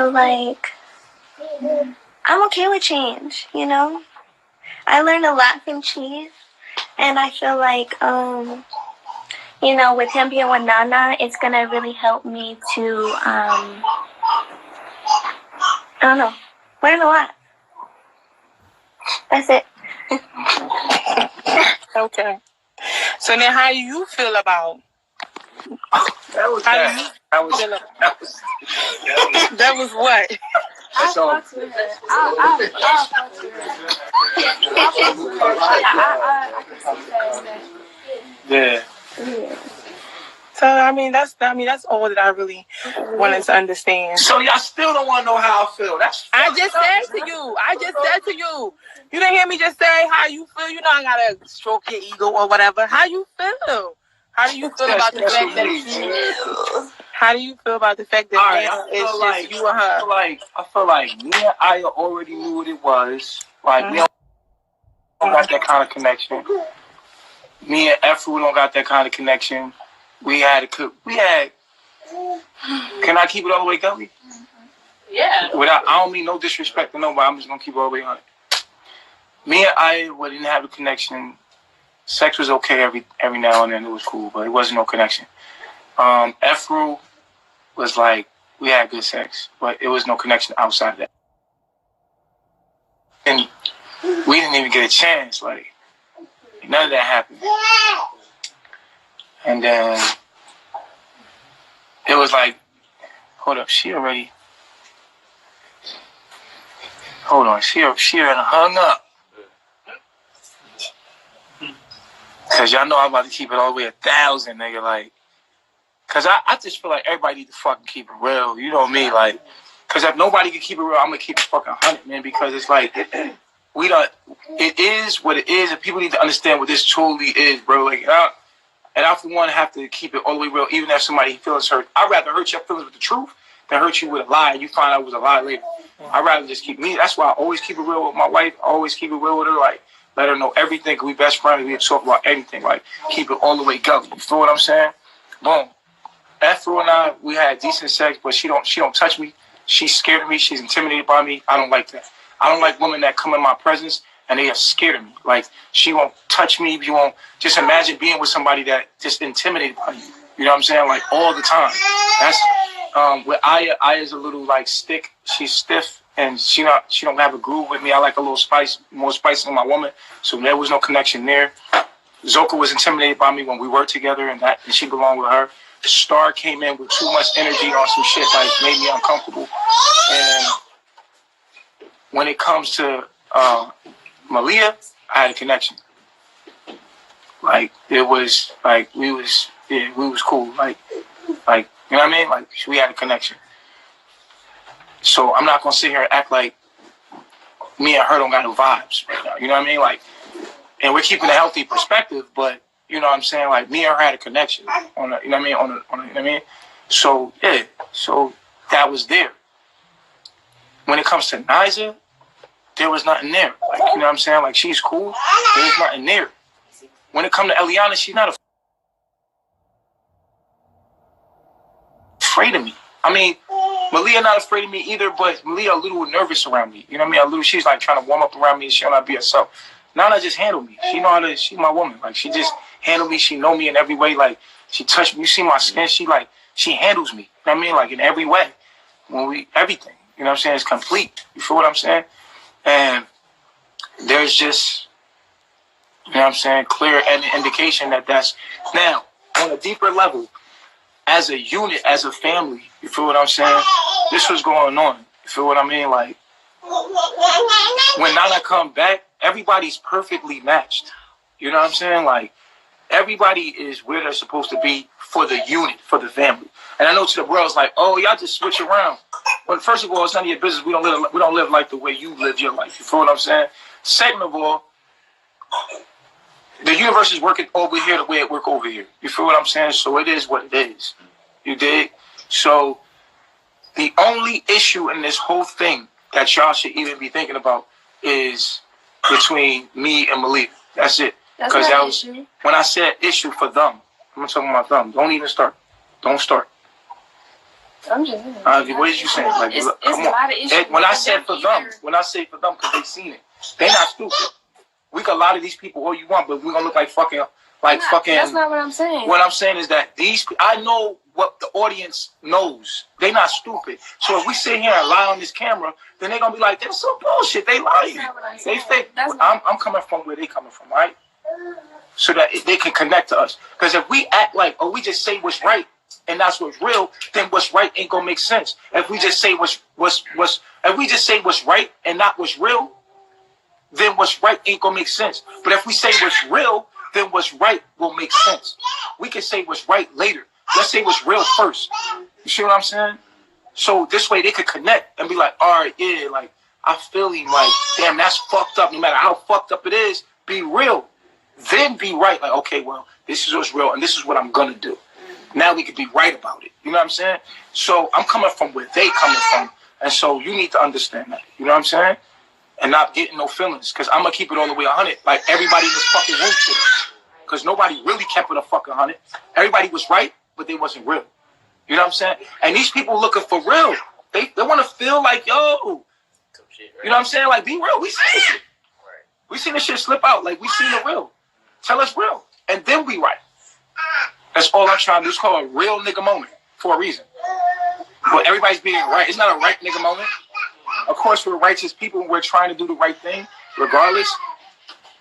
like I'm okay with change, you know? I learned a lot from Chief, and I feel like, you know, with him being with Nana, it's gonna really help me to, I don't know, learn a lot. That's it. Okay. So then how do you feel about... That was That was what? I fucked with her. I fucked with her. I can see that. Yeah. So I mean that's all that I really wanted to understand. So y'all still don't want to know how I feel. I just said to you. You didn't hear me just say how you feel. You know I gotta stroke your ego or whatever. How you feel? How do you feel about the fact that How do you feel about the fact that now it's just like, you and her? I feel like me and Aya already knew what it was. Like we don't got that kind of connection. Me and Efru don't got that kind of connection. We had. Can I keep it all the way going? Yeah. I don't mean no disrespect to nobody. I'm just gonna keep it all the way on it. Me and Aya didn't have a connection. Sex was okay every now and then. It was cool, but it wasn't no connection. Efru was like, we had good sex, but it was no connection outside of that. And we didn't even get a chance. Like, none of that happened. And then it was like, hold up, she already hung up. Cause y'all know I'm about to keep it all the way 1,000, nigga. Like, cause I just feel like everybody need to fucking keep it real. You know me, like, cause if nobody can keep it real, I'm gonna keep it fucking 100, man. Because it's like, it is what it is, and people need to understand what this truly is, bro. Like, and I for one have to keep it all the way real, even if somebody feels hurt. I'd rather hurt your feelings with the truth than hurt you with a lie, and you find out it was a lie later. I'd rather just keep me. That's why I always keep it real with my wife. I always keep it real with her, like. Let her know everything. We best friends. We talk about anything. Like, keep it all the way going. You feel what I'm saying? Boom. Efru and I, we had decent sex, but she don't touch me. She's scared of me. She's intimidated by me. I don't like that. I don't like women that come in my presence and they are scared of me. Like, she won't touch me. You won't. Just imagine being with somebody that just intimidated by you. You know what I'm saying? Like, all the time. That's with Aya. Aya's a little like stick. She's stiff. And she don't have a groove with me. I like a little spice, more spice in my woman. So there was no connection there. Zoka was intimidated by me when we worked together, and she belonged with her. Star came in with too much energy on some shit, like made me uncomfortable. And when it comes to Malia, I had a connection. Like it was like we was cool. Like you know what I mean? Like we had a connection. So I'm not gonna sit here and act like me and her don't got no vibes right now. You know what I mean? Like, and we're keeping a healthy perspective, but you know what I'm saying? Like me and her had a connection on the, you know what I mean? On the, you know what I mean? So yeah, so that was there. When it comes to Niza, there was nothing there. Like, you know what I'm saying? Like she's cool. There's nothing there. When it comes to Eliana, she's not afraid of me. I mean, Malia not afraid of me either, but Malia a little nervous around me. You know what I mean? She's like trying to warm up around me and she'll not be herself. Nana just handle me. She know how to, she's my woman. Like she just handle me. She know me in every way. Like she touched me. You see my skin. She handles me. You know what I mean? Like in every way. everything, you know what I'm saying, is complete. You feel what I'm saying? And there's just, you know what I'm saying, clear indication that that's, now, on a deeper level, as a unit, as a family, you feel what I'm saying? This was going on. You feel what I mean? Like, when Nana come back, everybody's perfectly matched. You know what I'm saying? Like, everybody is where they're supposed to be for the unit, for the family. And I know to the world, it's like, oh, y'all just switch around. But first of all, it's none of your business. We don't live like the way you live your life. You feel what I'm saying? Second of all, the universe is working over here the way it work over here. You feel what I'm saying? So it is what it is. You dig? So the only issue in this whole thing that y'all should even be thinking about is between me and Malia. That's it. Because that was issue. When I said issue for them. I'm talking about them. Don't even start. Don't start. I'm just. What did you say? Like, it's a lot of issues. When I said for them, when I say for them, because they seen it, they not stupid. We can lie to these people all you want, but we're gonna look like fucking. That's not what I'm saying. What I'm saying is that I know what the audience knows. They not stupid. So if we sit here and lie on this camera, then they're gonna be like, "That's some bullshit. They lying. They fake." I'm coming from where they coming from, right? So that they can connect to us. Because if we act like, we just say what's right and that's what's real, then what's right ain't gonna make sense. If we just say if we just say what's right and not what's real, then what's right ain't gonna make sense. But if we say what's real, then what's right will make sense. We can say what's right later. Let's say what's real first. You see what I'm saying? So this way they could connect and be like, all right, yeah, like, I feel him, like, damn, that's fucked up. No matter how fucked up it is, be real. Then be right. Like, okay, well, this is what's real and this is what I'm gonna do. Now we can be right about it. You know what I'm saying? So I'm coming from where they coming from. And so you need to understand that. You know what I'm saying? And not getting no feelings, because I'm gonna keep it all the way 100, like everybody in this fucking room today. Because nobody really kept it a fucking 100. Everybody was right, but they wasn't real. You know what I'm saying? And these people looking for real. They want to feel like, yo, you know what I'm saying? Like, be real. We seen this shit. We seen this shit slip out. Like, we seen it real. Tell us real, and then we right. That's all I'm trying to do. It's called a real nigga moment for a reason. But everybody's being right. It's not a right nigga moment. Of course, we're righteous people and we're trying to do the right thing, regardless.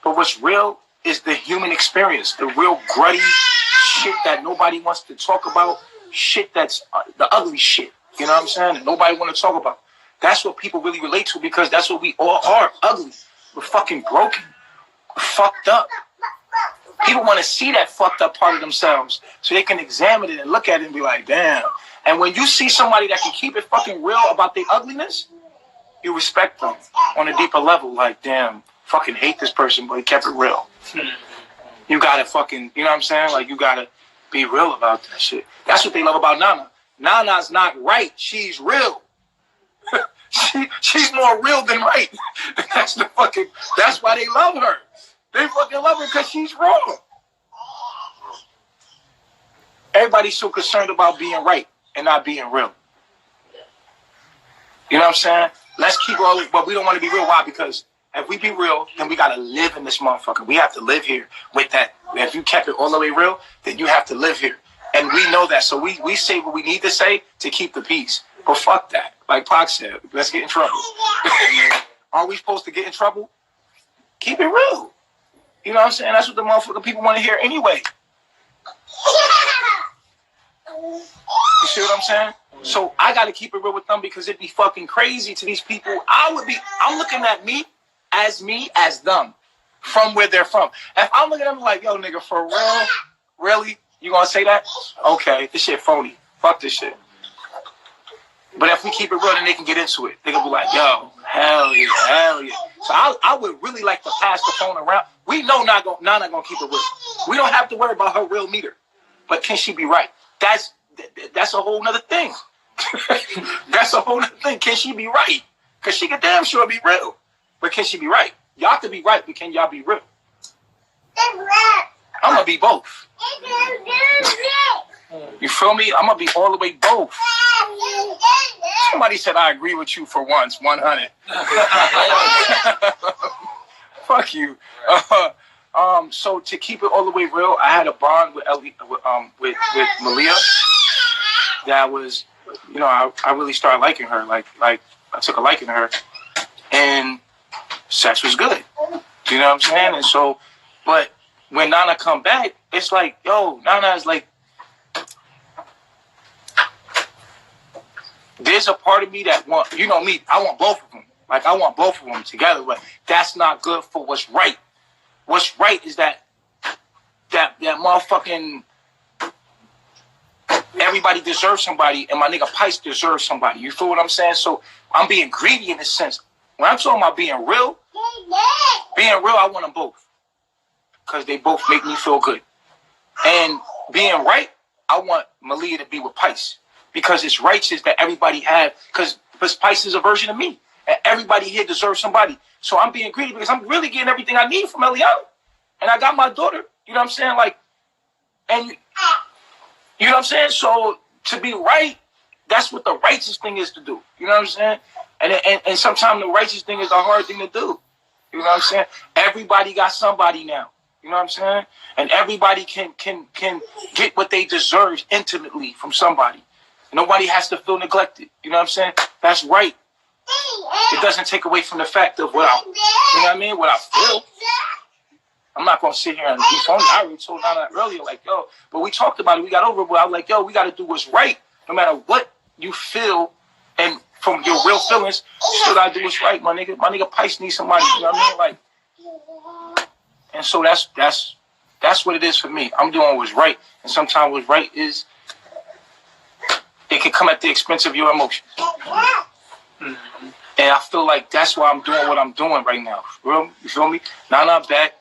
But what's real is the human experience, the real gruddy shit that nobody wants to talk about, shit that's the ugly shit, you know what I'm saying? And nobody want to talk about. That's what people really relate to, because that's what we all are, ugly. We're fucking broken. We're fucked up. People want to see that fucked up part of themselves so they can examine it and look at it and be like, damn. And when you see somebody that can keep it fucking real about their ugliness, you respect them on a deeper level. Like, damn, fucking hate this person, but he kept it real. You gotta fucking, you know what I'm saying? Like, you gotta be real about that shit. That's what they love about Nana. Nana's not right. She's real. She's more real than right. That's why they love her. They fucking love her because she's wrong. Everybody's so concerned about being right and not being real. You know what I'm saying? Let's keep rolling, but we don't want to be real. Why? Because if we be real, then we got to live in this motherfucker. We have to live here with that. If you kept it all the way real, then you have to live here. And we know that. So we say what we need to say to keep the peace. But fuck that. Like Pac said, let's get in trouble. Are we supposed to get in trouble? Keep it real. You know what I'm saying? That's what the motherfucking people want to hear anyway. You see what I'm saying? So I got to keep it real with them, because it'd be fucking crazy to these people. I'm looking at me as them, from where they're from. If I'm looking at them like, yo, nigga, for real? Really? You gonna say that? Okay, this shit phony. Fuck this shit. But if we keep it real, then they can get into it. They gonna be like, yo, hell yeah, hell yeah. So I would really like to pass the phone around. We know Nana gonna keep it real. We don't have to worry about her real meter. But can she be right? That's a whole nother thing. That's a whole nother thing. Can she be right? Because she can damn sure be real. But can she be right? Y'all can be right, but can y'all be real? I'm going to be both. You feel me? I'm going to be all the way both. Somebody said I agree with you for once, 100. Fuck you. So to keep it all the way real, I had a bond with Malia that was you know, I really started liking her. Like I took a liking to her, and sex was good. You know what I'm saying? And so, but when Nana come back, it's like, yo, Nana is like, there's a part of me that want, you know me, I want both of them. Like, I want both of them together, but that's not good for what's right. What's right is that motherfucking, everybody deserves somebody, and my nigga Pice deserves somebody. You feel what I'm saying? So I'm being greedy in a sense. When I'm talking about being real, I want them both. Because they both make me feel good. And being right, I want Malia to be with Pice. Because it's righteous that everybody have, because Pice is a version of me. And everybody here deserves somebody. So I'm being greedy because I'm really getting everything I need from Eliana. And I got my daughter. You know what I'm saying? Like, and you know what I'm saying? So to be right, that's what the righteous thing is to do. You know what I'm saying? And sometimes the righteous thing is a hard thing to do. You know what I'm saying? Everybody got somebody now. You know what I'm saying? And everybody can get what they deserve intimately from somebody. Nobody has to feel neglected. You know what I'm saying? That's right. It doesn't take away from the fact of what you know what I mean? What I feel. I'm not going to sit here and be phony. I already told Nana earlier, like, yo, but we talked about it. We got over it. But I was like, yo, we got to do what's right. No matter what you feel and from your real feelings, you still got to do what's right, my nigga. My nigga Pice needs somebody. You know what I mean? Like, and so that's what it is for me. I'm doing what's right. And sometimes what's right is it can come at the expense of your emotions. Mm-hmm. And I feel like that's why I'm doing what I'm doing right now. You feel me? Nana back.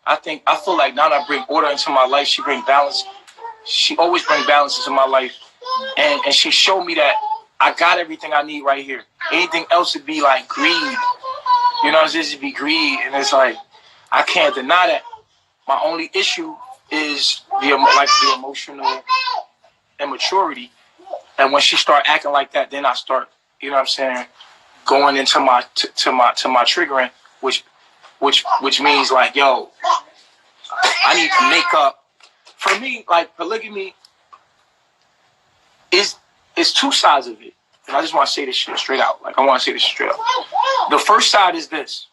I feel like Nana bring order into my life. She bring balance. She always bring balance into my life. And she showed me that I got everything I need right here. Anything else would be like greed. You know, it's just be greed. And it's like, I can't deny that. My only issue is the emotional immaturity. And when she start acting like that, then I start, you know what I'm saying, going into my triggering, which means like, yo, I need to make up. For me, like, polygamy is two sides of it. And I just want to say this shit straight out. Like, I want to say this straight out. The first side is this.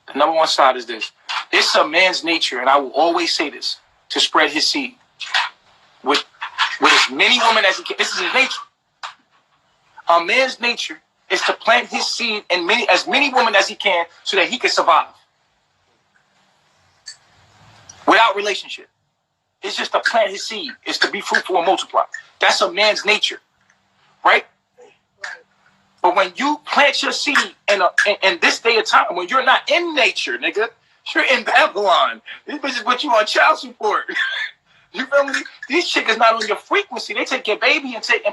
The number one side is this. It's a man's nature, and I will always say this, to spread his seed with as many women as he can. This is his nature. A man's nature is to plant his seed in as many women as he can so that he can survive. Without relationship. It's just to plant his seed. It's to be fruitful and multiply. That's a man's nature. Right? But when you plant your seed in this day of time, when you're not in nature, nigga, you're in Babylon. These bitches put you on child support. You feel me? These chicks not on your frequency. They take your baby and take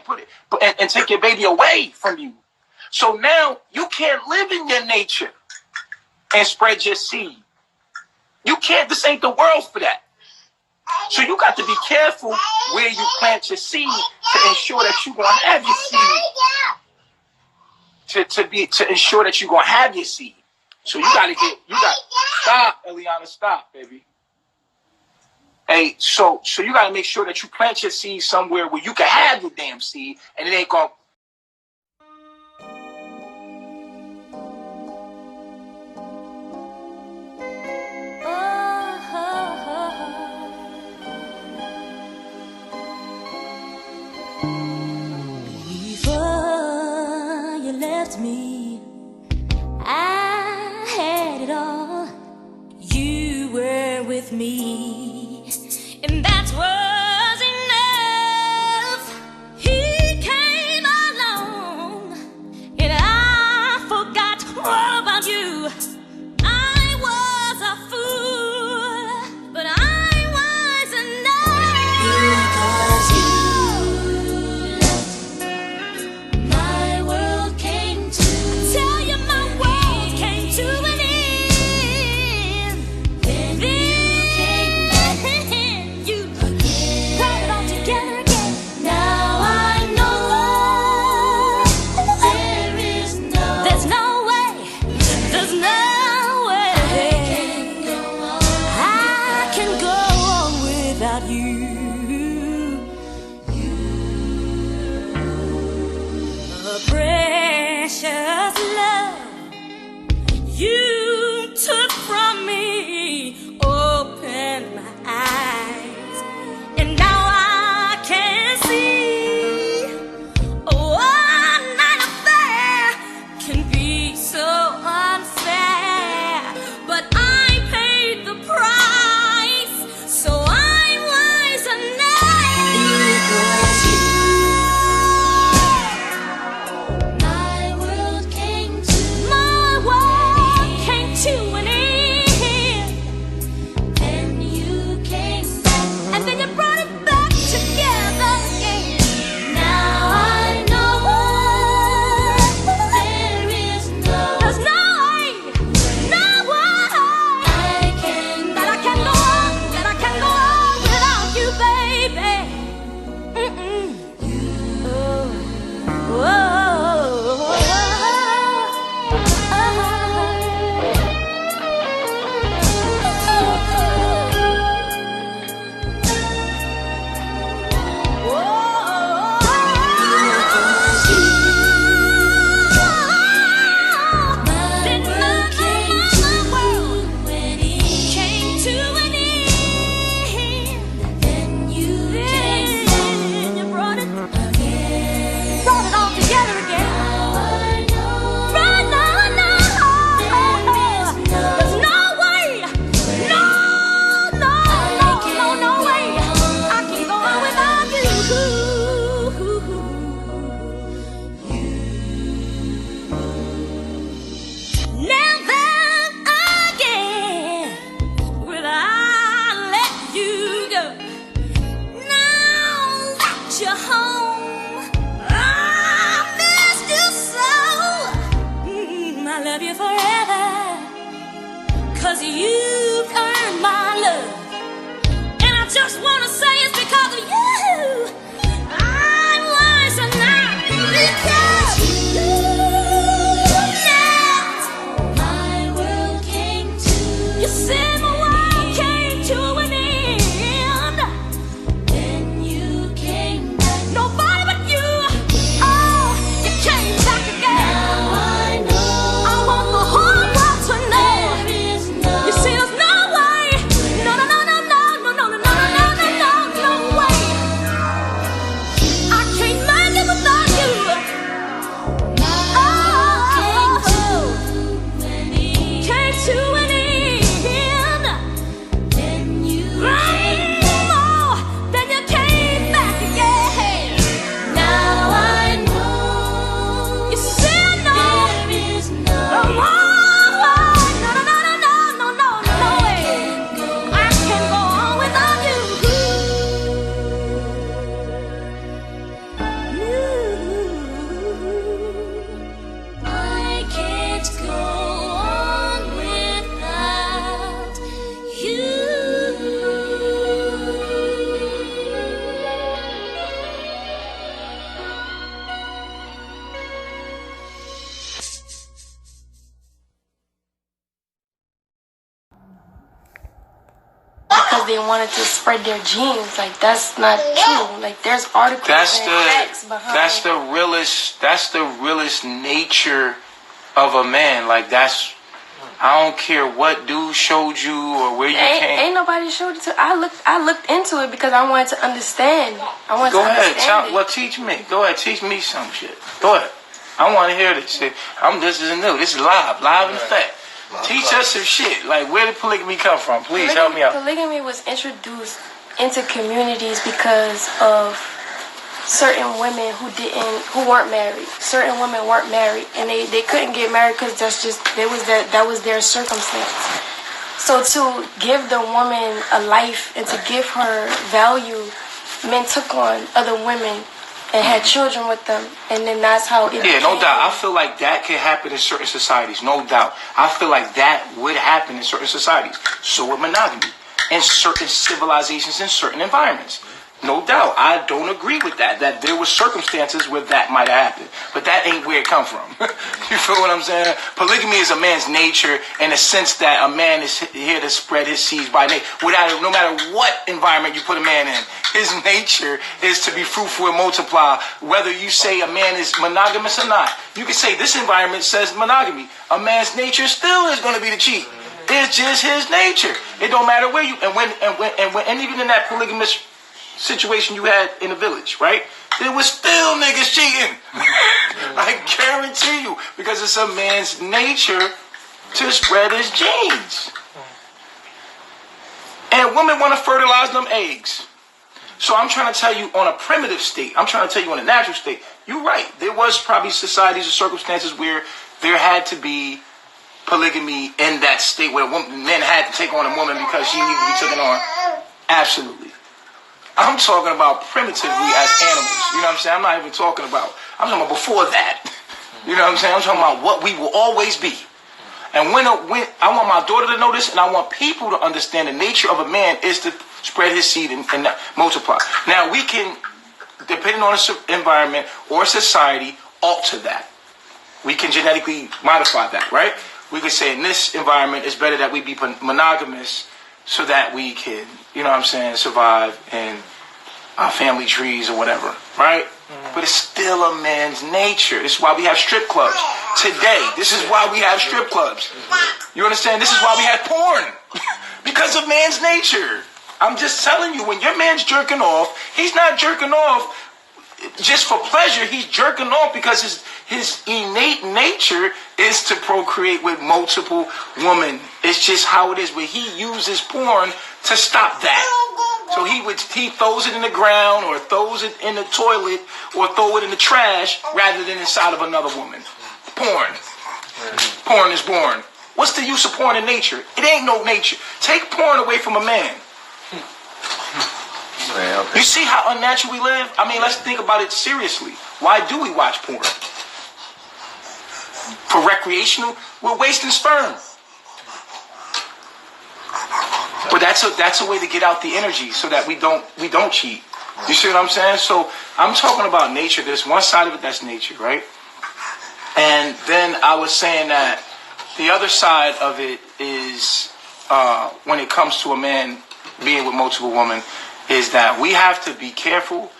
your baby away from you. So now you can't live in your nature and spread your seed. You can't. This ain't the world for that. So you got to be careful where you plant your seed to ensure that you're gonna have your seed. To ensure that you're gonna have your seed. So stop, Eliana, stop, baby. Hey, so you gotta make sure that you plant your seed somewhere where you can have your damn seed, and it ain't gonna. Before you left me, I had it all. You were with me, and that was enough. He came along, and I forgot all about you. I was a fool, but I was enough. Because my world came to tell you my world came to an end. Then you came back. You 'cause you've earned my love. And I just wanna say it's because of you I'm wiser now. Because you left, my world came to. You said my world came to an end. Then you came back. Nobody but you. Oh, you came back again. Now I know. I want the whole world to know. There is no. You see, there's no way. No, no, no, no, no, no, no, no, no, no, no, no, no way. I can't make it without you. Came to an end. Then you came back again. Now I know. You said no. There is no. No, no, no, no, no, no, no, no way. I can't go on without you. I can't go on without you. Because they wanted to spread their genes. Like, that's not true. Like, there's articles That's and the facts behind. that's the realest nature of a man. Like, that's, I don't care what dude showed you or where you came. Ain't nobody showed it to. I looked into it because I wanted to understand. I wanted Go to ahead, understand it. well, teach me. Go ahead, teach me some shit. Go ahead. I want to hear this shit. This is new. This is live in effect. Teach us some shit. Like, where did polygamy come from? Please help me out. Polygamy was introduced into communities because of certain women who weren't married. Certain women weren't married, and they couldn't get married because that was their circumstance. So to give the woman a life and to give her value, men took on other women and had children with them, and then that's how it Yeah, no became. doubt. I feel like that can happen in certain societies. No doubt. I feel like that would happen in certain societies. So would monogamy in certain civilizations, in certain environments. No doubt. I don't agree with that. That there were circumstances where that might have happened. But that ain't where it come from. You feel what I'm saying? Polygamy is a man's nature in the sense that a man is here to spread his seeds by nature. No matter what environment you put a man in, his nature is to be fruitful and multiply. Whether you say a man is monogamous or not. You can say this environment says monogamy. A man's nature still is going to be to cheat. It's just his nature. It don't matter where you, and even in that polygamous situation you had in the village, right? There was still niggas cheating. I guarantee you, because it's a man's nature to spread his genes. And women want to fertilize them eggs. So I'm trying to tell you on a primitive state, I'm trying to tell you on a natural state, you're right. There was probably societies or circumstances where there had to be polygamy in that state where men had to take on a woman because she needed to be taken on. Absolutely. I'm talking about primitively as animals. You know what I'm saying? I'm not even talking about, I'm talking about before that. You know what I'm saying? I'm talking about what we will always be. And when I want my daughter to know this, and I want people to understand the nature of a man is to spread his seed and multiply. Now we can, depending on the environment or society, alter that. We can genetically modify that, right? We could say in this environment it's better that we be monogamous so that we can, you know what I'm saying, survive in our family trees or whatever, right? But it's still a man's nature. This is why we have strip clubs. Today, this is why we have strip clubs. You understand? This is why we have porn. Because of man's nature. I'm just telling you, when your man's jerking off, he's not jerking off just for pleasure. He's jerking off because his innate nature is to procreate with multiple women. It's just how it is. But he uses porn to stop that. So he throws it in the ground or throws it in the toilet or throw it in the trash rather than inside of another woman. Porn. Porn is born. What's the use of porn in nature? It ain't no nature. Take porn away from a man. You see how unnatural we live? I mean, let's think about it seriously. Why do we watch porn? For recreational? We're wasting sperm. But that's a way to get out the energy so that we don't cheat. You see what I'm saying? So I'm talking about nature. There's one side of it that's nature, right? And then I was saying that the other side of it is when it comes to a man being with multiple women, is that we have to be careful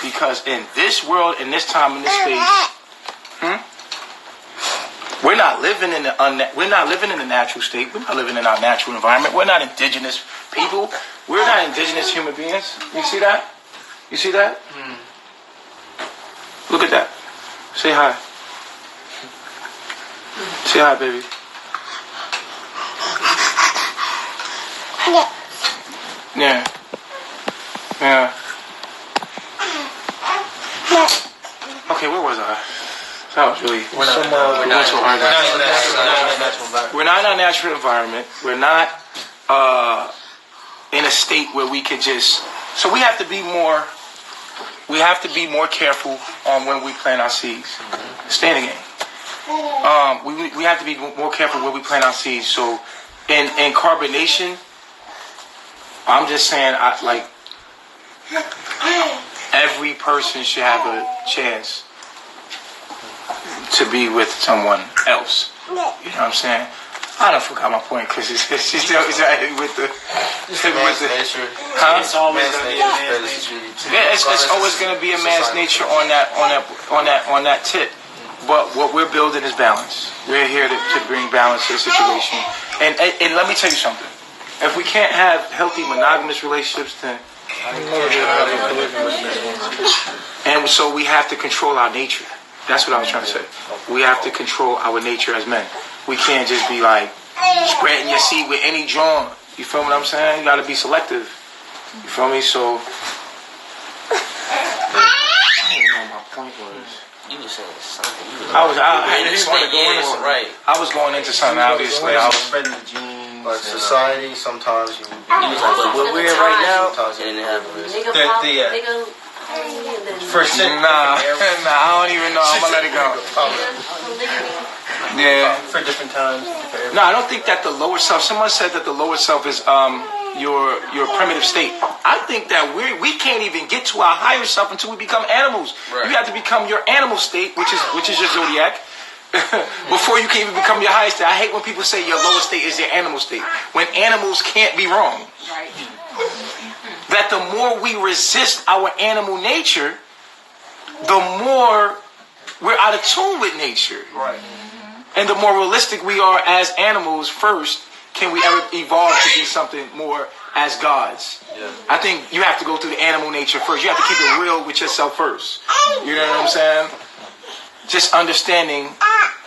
because in this world, in this time, in this space, we're not living in the natural state. We're not living in our natural environment. We're not indigenous people. We're not indigenous human beings. You see that? You see that? Look at that. Say hi. Say hi, baby. Yeah. Yeah. Okay, where was I? That was really... We're not in our natural environment. We're not in a state where we can just... So we have to be more... We have to be more careful on when we plant our seeds. Stay in the game. We have to be more careful where we plant our seeds. So in carbonation, I'm just saying, every person should have a chance to be with someone else. You know what I'm saying? I don't forgot my point because she's with the nature. Huh? It's always gonna be a man's nature. Yeah, it's always gonna be a man's nature on that tip. But what we're building is balance. We're here to bring balance to the situation. And let me tell you something. If we can't have healthy monogamous relationships, then and so we have to control our nature. That's what I was trying to say. We have to control our nature as men. We can't just be like spreading your seed with any John. You feel what I'm saying? You got to be selective. You feel me? So I don't even know what my point was. You were saying something. I was going into something. Obviously, I was spreading the genes. Like society, sometimes you was like, but where we're right now, sometimes you didn't have risk. First, nah, I don't even know. I'm gonna let it go. Yeah. For different times. No, I don't think that the lower self. Someone said that the lower self is your primitive state. I think that we can't even get to our higher self until we become animals. Right. You have to become your animal state, which is your zodiac. Before you can even become your highest state. I hate when people say your lowest state is your animal state. When animals can't be wrong. Right. That the more we resist our animal nature, the more we're out of tune with nature. Right. And the more realistic we are as animals first, can we ever evolve to be something more as gods? Yeah. I think you have to go through the animal nature first. You have to keep it real with yourself first. You know what I'm saying? Just understanding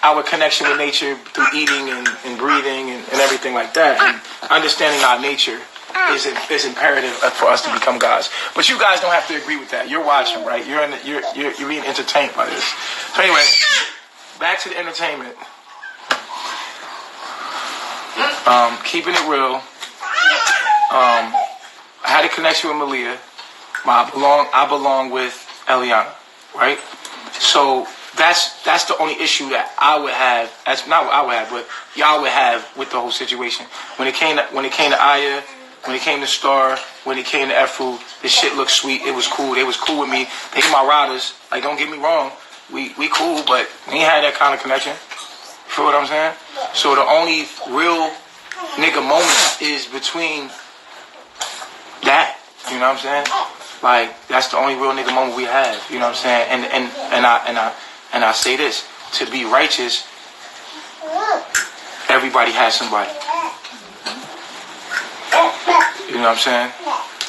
our connection with nature through eating and breathing and everything like that. And understanding our nature is imperative for us to become gods. But you guys don't have to agree with that. You're watching, right? You're being entertained by this. So anyway, back to the entertainment. Keeping it real. I had a connection with Malia. I belong with Eliana, right? So that's the only issue that I would have. That's not what I would have, but y'all would have with the whole situation. When it came to Aya, when it came to Star, when it came to Efru, this shit looked sweet. It was cool. They was cool with me. They my riders. Like, don't get me wrong. We cool, but we ain't had that kind of connection. You feel what I'm saying? So the only real nigga moment is between that. You know what I'm saying? Like, that's the only real nigga moment we have. You know what I'm saying? And I say this, to be righteous, everybody has somebody. You know what I'm saying?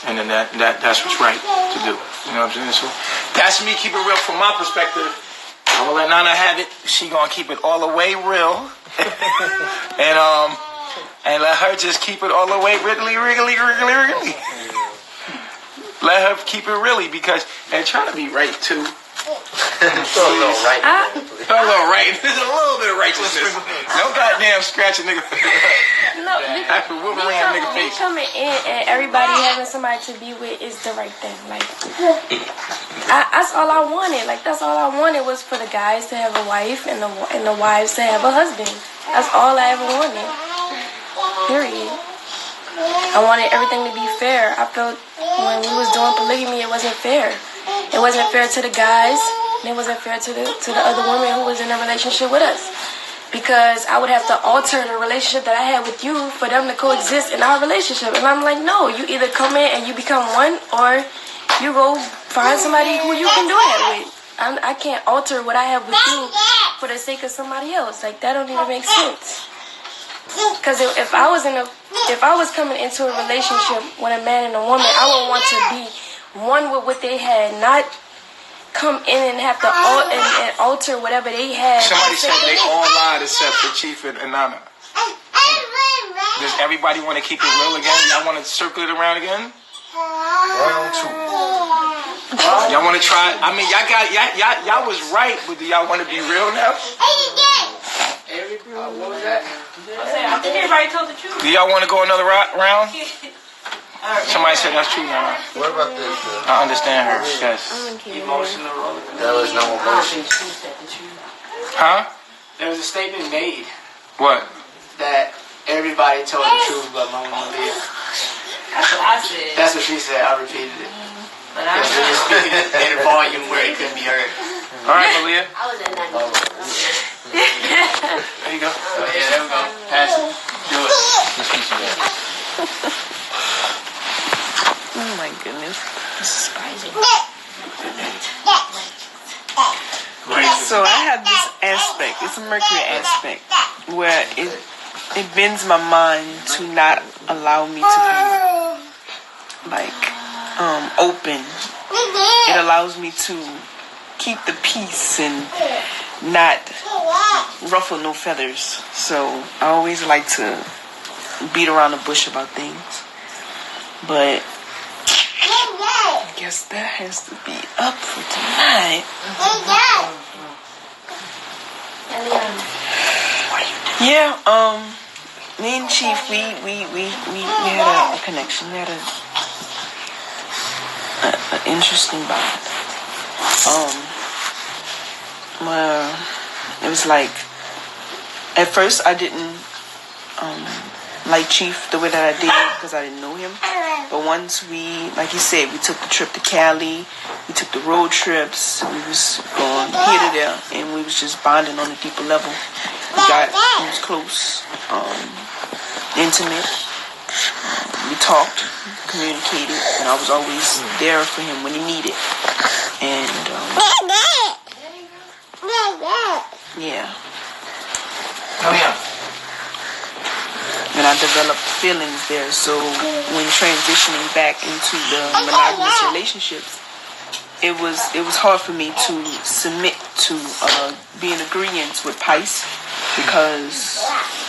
And then that's what's right to do. You know what I'm saying? So that's me keeping real from my perspective. I'm gonna let Nana have it. She gonna keep it all the way real. and let her just keep it all the way wriggly. Let her keep it really, because and try to be right too. A little right. There's a little bit of righteousness. No goddamn scratch a nigga. No, me coming in and everybody having somebody to be with is the right thing. Like, that's all I wanted. Like, that's all I wanted was for the guys to have a wife and the wives to have a husband. That's all I ever wanted. Period. I wanted everything to be fair. I felt when we was doing polygamy, it wasn't fair. It wasn't fair to the guys, and it wasn't fair to the other women who was in a relationship with us. Because I would have to alter the relationship that I had with you for them to coexist in our relationship. And I'm like, no, you either come in and you become one, or you go find somebody who you can do that with. I can't alter what I have with you for the sake of somebody else. Like, that don't even make sense. Because if I was coming into a relationship with a man and a woman, I would want to be one with what they had, not come in and have to alter whatever they had. Somebody said they all lied except for Chief and Nana. Does everybody want to keep it real again? Y'all want to circle it around again? Round 2. Y'all want to try? I mean, y'all was right, but do y'all want to be real now? What was that? I think everybody told the truth. Do y'all want to go another round? Somebody said that's true, Nana. What about this? I understand her. Yes. Emotional roller. There was no emotion. Huh? There was a statement made What? that everybody told the truth but Mama Malia. That's what I said. That's what she said. I repeated it. But I Because we were speaking in a volume where it couldn't be heard. All right, Malia. I was at 90. There you go. So yeah, there we go. Pass it. Do it. Oh my goodness. This is crazy. So I have this aspect, it's a Mercury aspect, where it bends my mind to not allow me to be open. It allows me to keep the peace and not ruffle no feathers. So I always like to beat around the bush about things. But I guess that has to be up for tonight. Yeah, me and Chief, we had a connection. We had an interesting bond. It was like, at first I didn't like Chief the way that I did because I didn't know him. But once we, like you said, we took the trip to Cali, we took the road trips, we was going here to there, and we was just bonding on a deeper level. We was close, intimate. We talked, communicated, and I was always there for him when he needed. And yeah. Oh yeah. And I developed feelings there. So when transitioning back into the monogamous relationships, it was hard for me to submit to be in agreement with Pice because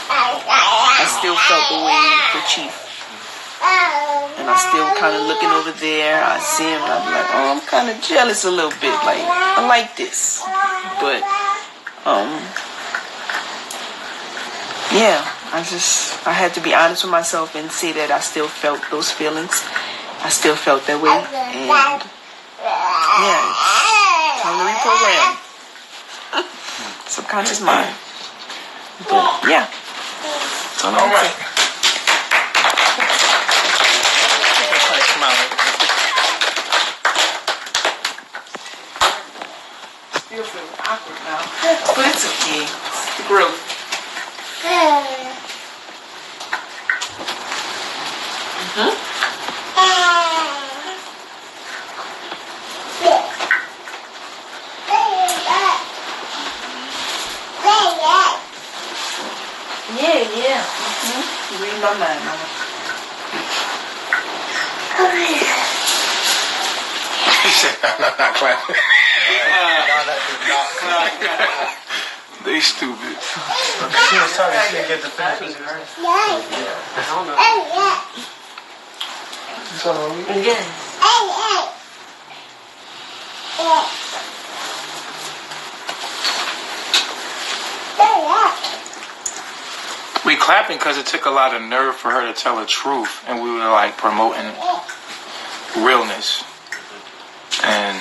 I still felt the way for Chief. And I still kind of looking over there. I see him and I'm like, oh, I'm kind of jealous a little bit. Like, I like this. But, yeah, I had to be honest with myself and say that I still felt those feelings. I still felt that way. And, yeah, it's time to reprogram. Subconscious mind. But, yeah. That's all I say. Still feeling awkward now, but it's okay. It's the growth. Yeah. You read my mind, Mama. He said, I'm not clapping. They stupid. She was talking, she didn't get to finish with her. We clapping because it took a lot of nerve for her to tell the truth, and we were like promoting realness. And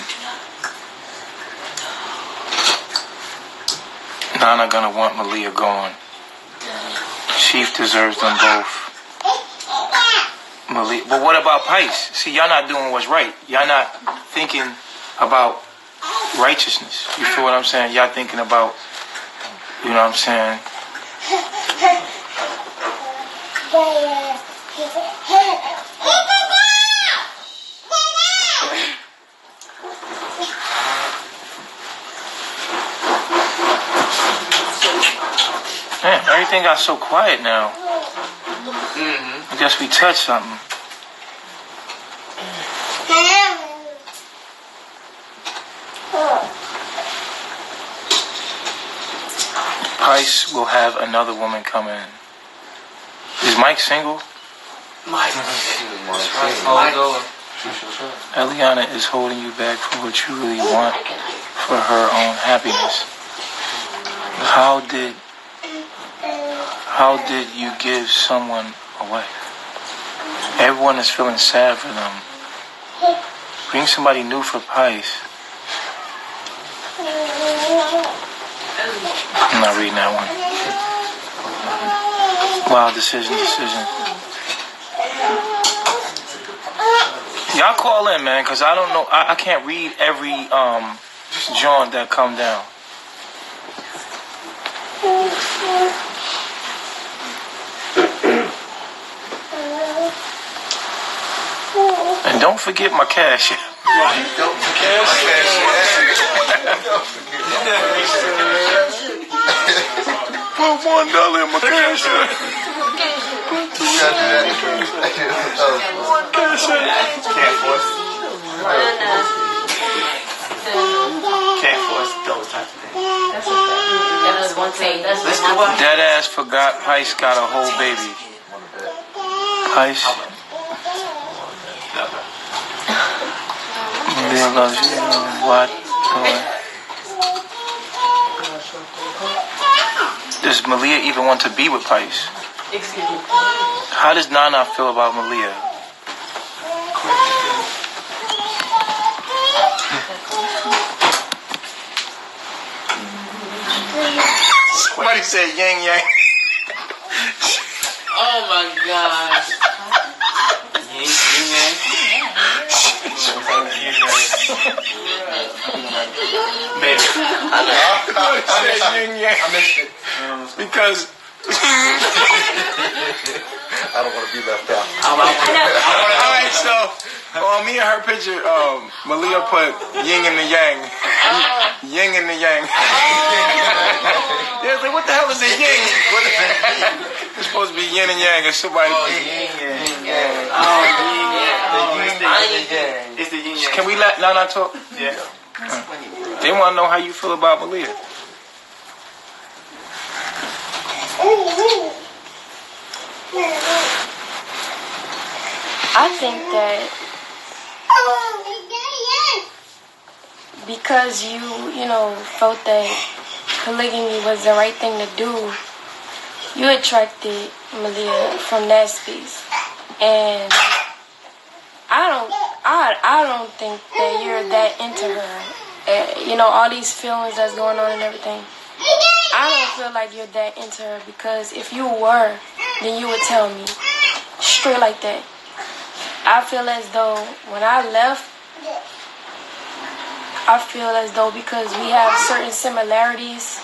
Nana gonna want Malia gone. Chief deserves them both. Malia. But what about Pice? See, y'all not doing what's right. Y'all not thinking about righteousness. You feel what I'm saying? Y'all thinking about, you know what I'm saying? Man, everything got so quiet now. I guess we touched something. Price will have another woman come in. Is Mike single? Mike. Eliana is holding you back for what you really want for her own happiness. How did you give someone away? Everyone is feeling sad for them. Bring somebody new for Pice. I'm not reading that one. Wow, decision. Y'all call in, man, because I don't know. I can't read every joint that come down. And don't forget my cash. Don't forget my cash. Put $1 in my cash. Can't force those types of things. That's okay. That was one thing. That's one thing. Dead ass forgot Pice got a whole baby. Pice. Malia loves you. What? Does Malia even want to be with Pice? Excuse me. How does Nana feel about Malia? Somebody said yang yang. Oh my gosh. Yin yang. I missed it. Because I don't want to be left out. Alright, so on me and her picture, Malia put yin and the yang. Yin and the yang. Yeah, like, what the hell is a yin? It's supposed to be yin and yang, and somebody. Yin yang. It's the yin yang. Can we let Nana talk? Yeah. They want to know how you feel about Malia. I think that because you felt that polygamy was the right thing to do, you attracted Malia from that space. And I don't think that you're that into her. All these feelings that's going on and everything. I don't feel like you're that into her, because if you were, then you would tell me straight like that. I feel as though when I left, I feel as though because we have certain similarities,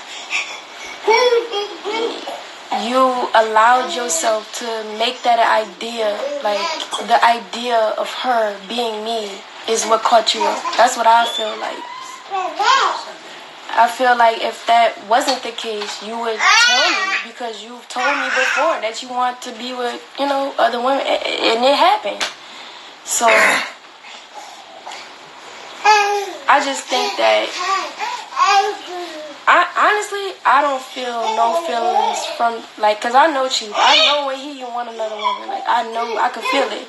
you allowed yourself to make that idea, like the idea of her being me is what caught you up. That's what I feel like. I feel like if that wasn't the case, you would tell me, because you've told me before that you want to be with, other women, and it happened. So I just think that I don't feel no feelings from, like, because I know Chief. I know when he want another woman. Like, I know, I can feel it.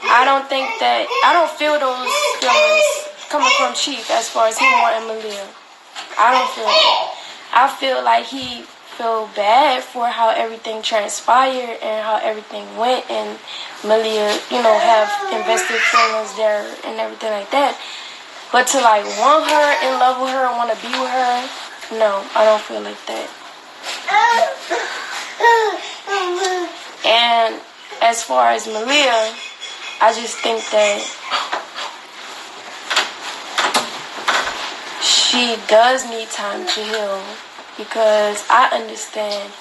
I don't feel those feelings coming from Chief as far as him wanting Malia. I don't feel it. I feel like he feel bad for how everything transpired and how everything went, and Malia, have invested feelings there and everything like that. But to like want her and love with her and want to be with her, no, I don't feel like that. And as far as Malia, I just think that she does need time to heal, because I understand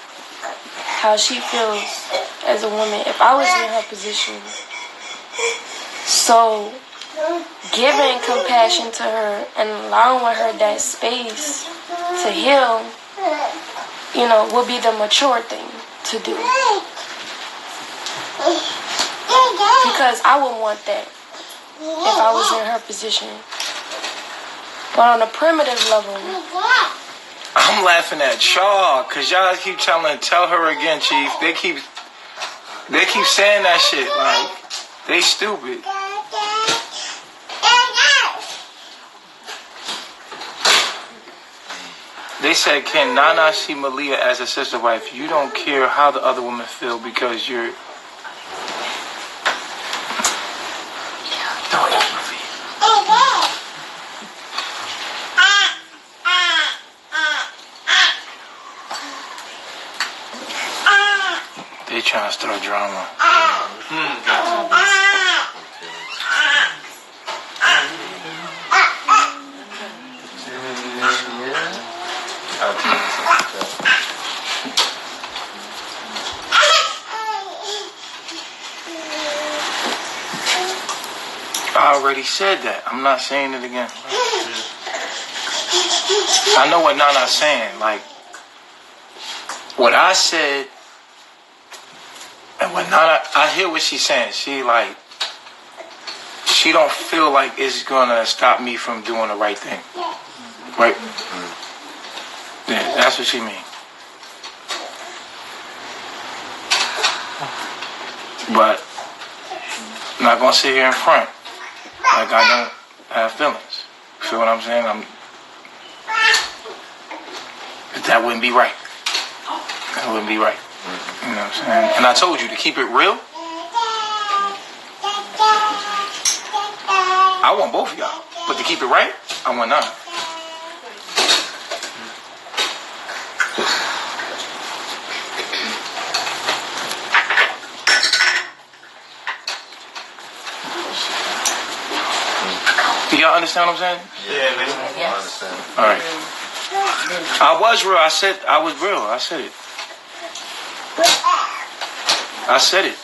how she feels as a woman. If I was in her position, so giving compassion to her and allowing her that space to heal, you know, would be the mature thing to do. Because I would want that if I was in her position. But on a primitive level, I'm laughing at y'all because y'all keep tell her again, Chief. They keep saying that shit like they stupid. They said, can Nana see Malia as a sister wife? You don't care how the other women feel because you're. They trying to start drama. I already said that. I'm not saying it again. I know what Nana's saying. Like, what I said, and when Nana, I hear what she's saying. She don't feel like it's gonna stop me from doing the right thing. Right? Yeah, that's what she means. But I'm not gonna sit here in front like I don't have feelings. Feel what I'm saying? That wouldn't be right. That wouldn't be right. You know what I'm saying? And I told you to keep it real. I want both of y'all. But to keep it right, I want none. Do y'all understand what I'm saying? Yeah, man. I understand. All right. I was real. I said I was real. I said it. I said it.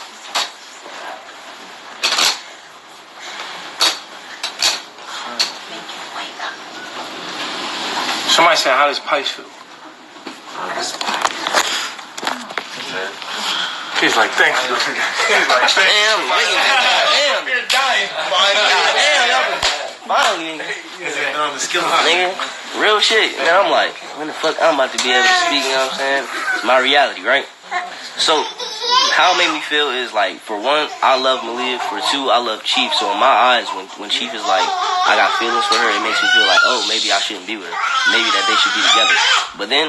Somebody said, how does Pice feel? He's like, thank you. He's like, damn. You're dying. Finally, nigga, real shit. And I'm like, when the fuck I'm about to be able to speak, you know what I'm saying? It's my reality, right? So, how it made me feel is like, for one, I love Malia. For two, I love Chief. So in my eyes, when Chief is like, I got feelings for her, it makes me feel like, oh, maybe I shouldn't be with her. Maybe that they should be together. But then,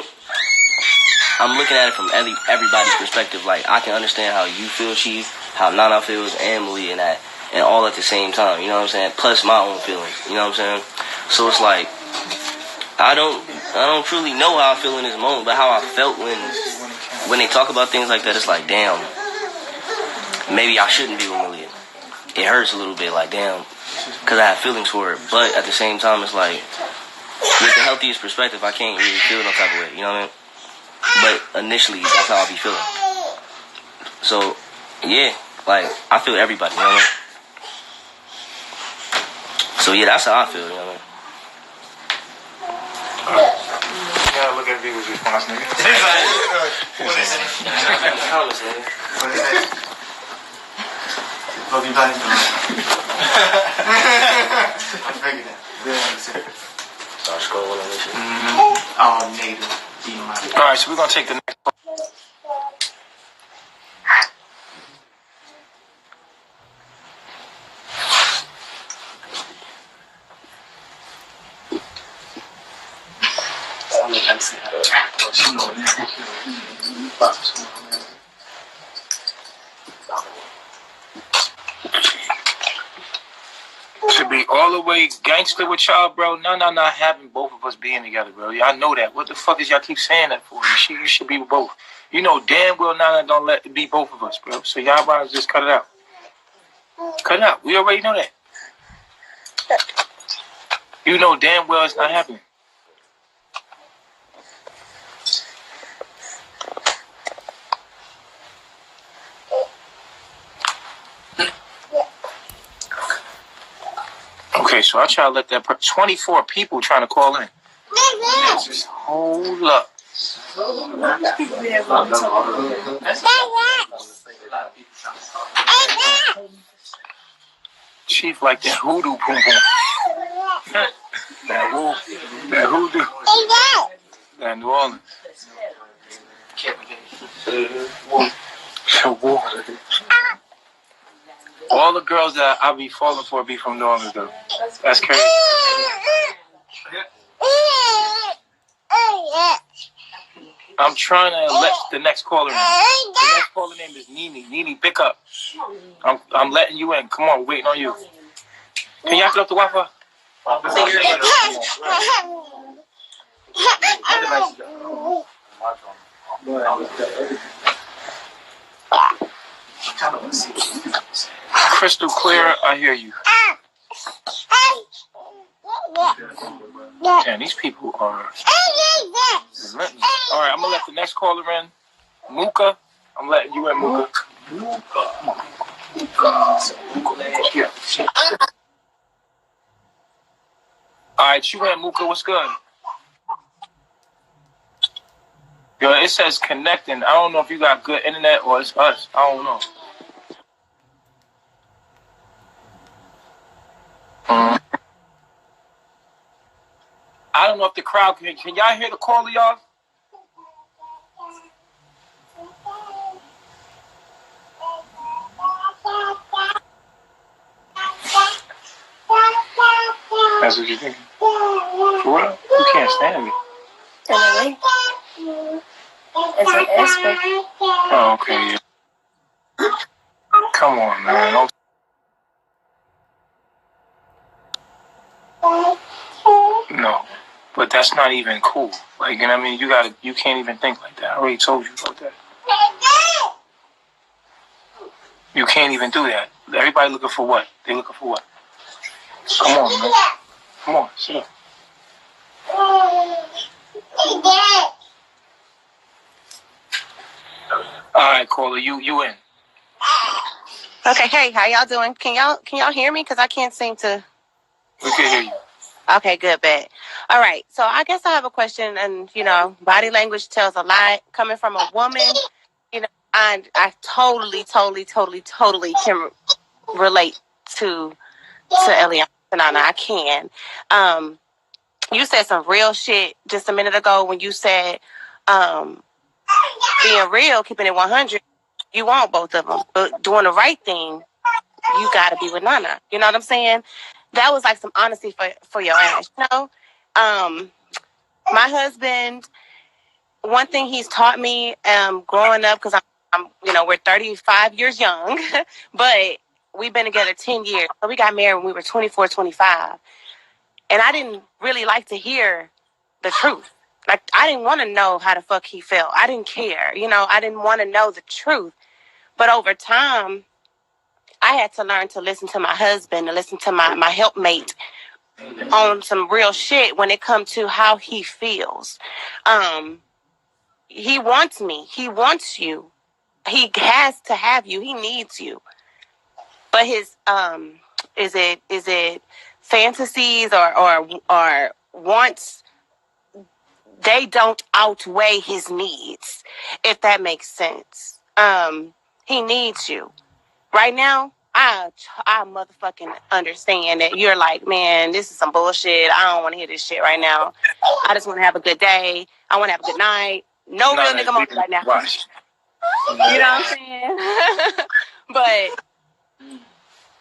I'm looking at it from everybody's perspective. Like, I can understand how you feel, Chief, how Nana feels, and Malia, and all at the same time, you know what I'm saying? Plus my own feelings, you know what I'm saying? So it's like, I don't truly know how I feel in this moment, but how I felt when they talk about things like that, it's like, damn, maybe I shouldn't be with Malia. It hurts a little bit, like, damn, because I have feelings for her. But at the same time, it's like, with the healthiest perspective, I can't really feel no type of way, you know what I mean? But initially, that's how I be feeling. So, yeah, like, I feel everybody, you know what I mean? So yeah, that's how I feel, you know what I mean? You gotta look at people's response, nigga. What is it? Hope you guys know. I figured that. Start scrolling on this shit. Oh, native. Alright, so we're gonna take the next part. To be all the way gangster with y'all, bro. No, not having both of us being together, bro. Y'all know that. What the fuck is y'all keep saying that for? You should be with both. You know damn well Nana don't let it be both of us, bro. So y'all might just cut it out. Cut it out. We already know that. You know damn well it's not happening. Okay, so I try to let that 24 people trying to call in. Just hold up. Chief like that hoodoo boom boom. That hoodoo. That New Orleans. All the girls that I be falling for be from New Orleans though. That's crazy. I'm trying to let the next caller in. The next caller name is Nene. Nene, pick up. I'm letting you in. Come on, waiting on you. Can y'all put up the Wi-Fi? Crystal clear, I hear you. Damn, these people are relentless. All right, I'm gonna let the next caller in. Muka, I'm letting you in, Muka. All right, you in, Muka. What's good? Yo, it says connecting. I don't know if you got good internet or it's us. I don't know. I don't know if the crowd can y'all hear the call, y'all? That's what you're thinking? For real? You can't stand me. Anyway, it's an aspect. Oh, okay, yeah. Come on, man. Don't... No, but that's not even cool. Like, you know what I mean? You can't even think like that. I already told you about that. You can't even do that. Everybody looking for what? They looking for what? Come on, man. Come on, sit up. All right, caller, you in. Okay, hey, how y'all doing? Can y'all hear me? Because I can't seem to. We can hear you. Okay, good, bet. All right, so I guess I have a question, and body language tells a lot. Coming from a woman, I totally can relate to Eliana. I can. You said some real shit just a minute ago when you said being real, keeping it 100. You want both of them, but doing the right thing, you gotta be with Nana. You know what I'm saying? That was like some honesty for your ass. My husband, one thing he's taught me growing up, because I'm we're 35 years young, but we've been together 10 years. So we got married when we were 24, 25. And I didn't really like to hear the truth. Like, I didn't want to know how the fuck he felt. I didn't care. I didn't want to know the truth. But over time, I had to learn to listen to my husband and listen to my helpmate on some real shit when it comes to how he feels. He wants me. He wants you. He has to have you. He needs you. But his is it fantasies or wants, they don't outweigh his needs, if that makes sense. He needs you. Right now, I motherfucking understand that you're like, man, this is some bullshit. I don't want to hear this shit right now. I just want to have a good day. I want to have a good night. No real nigga moment right now. You know what I'm saying? But,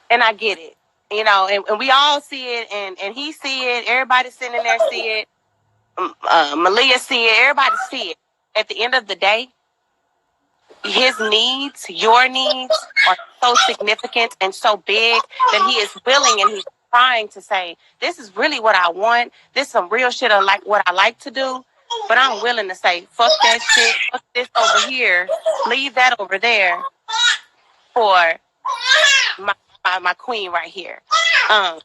and I get it. And we all see it, and he see it. Everybody sitting in there see it. Malia see it. Everybody see it. At the end of the day, his needs, your needs, are so significant and so big that he is willing and he's trying to say, this is really what I want. This is some real shit I like, what I like to do. but I'm willing to say, fuck that shit, fuck this over here, leave that over there for my queen right here. And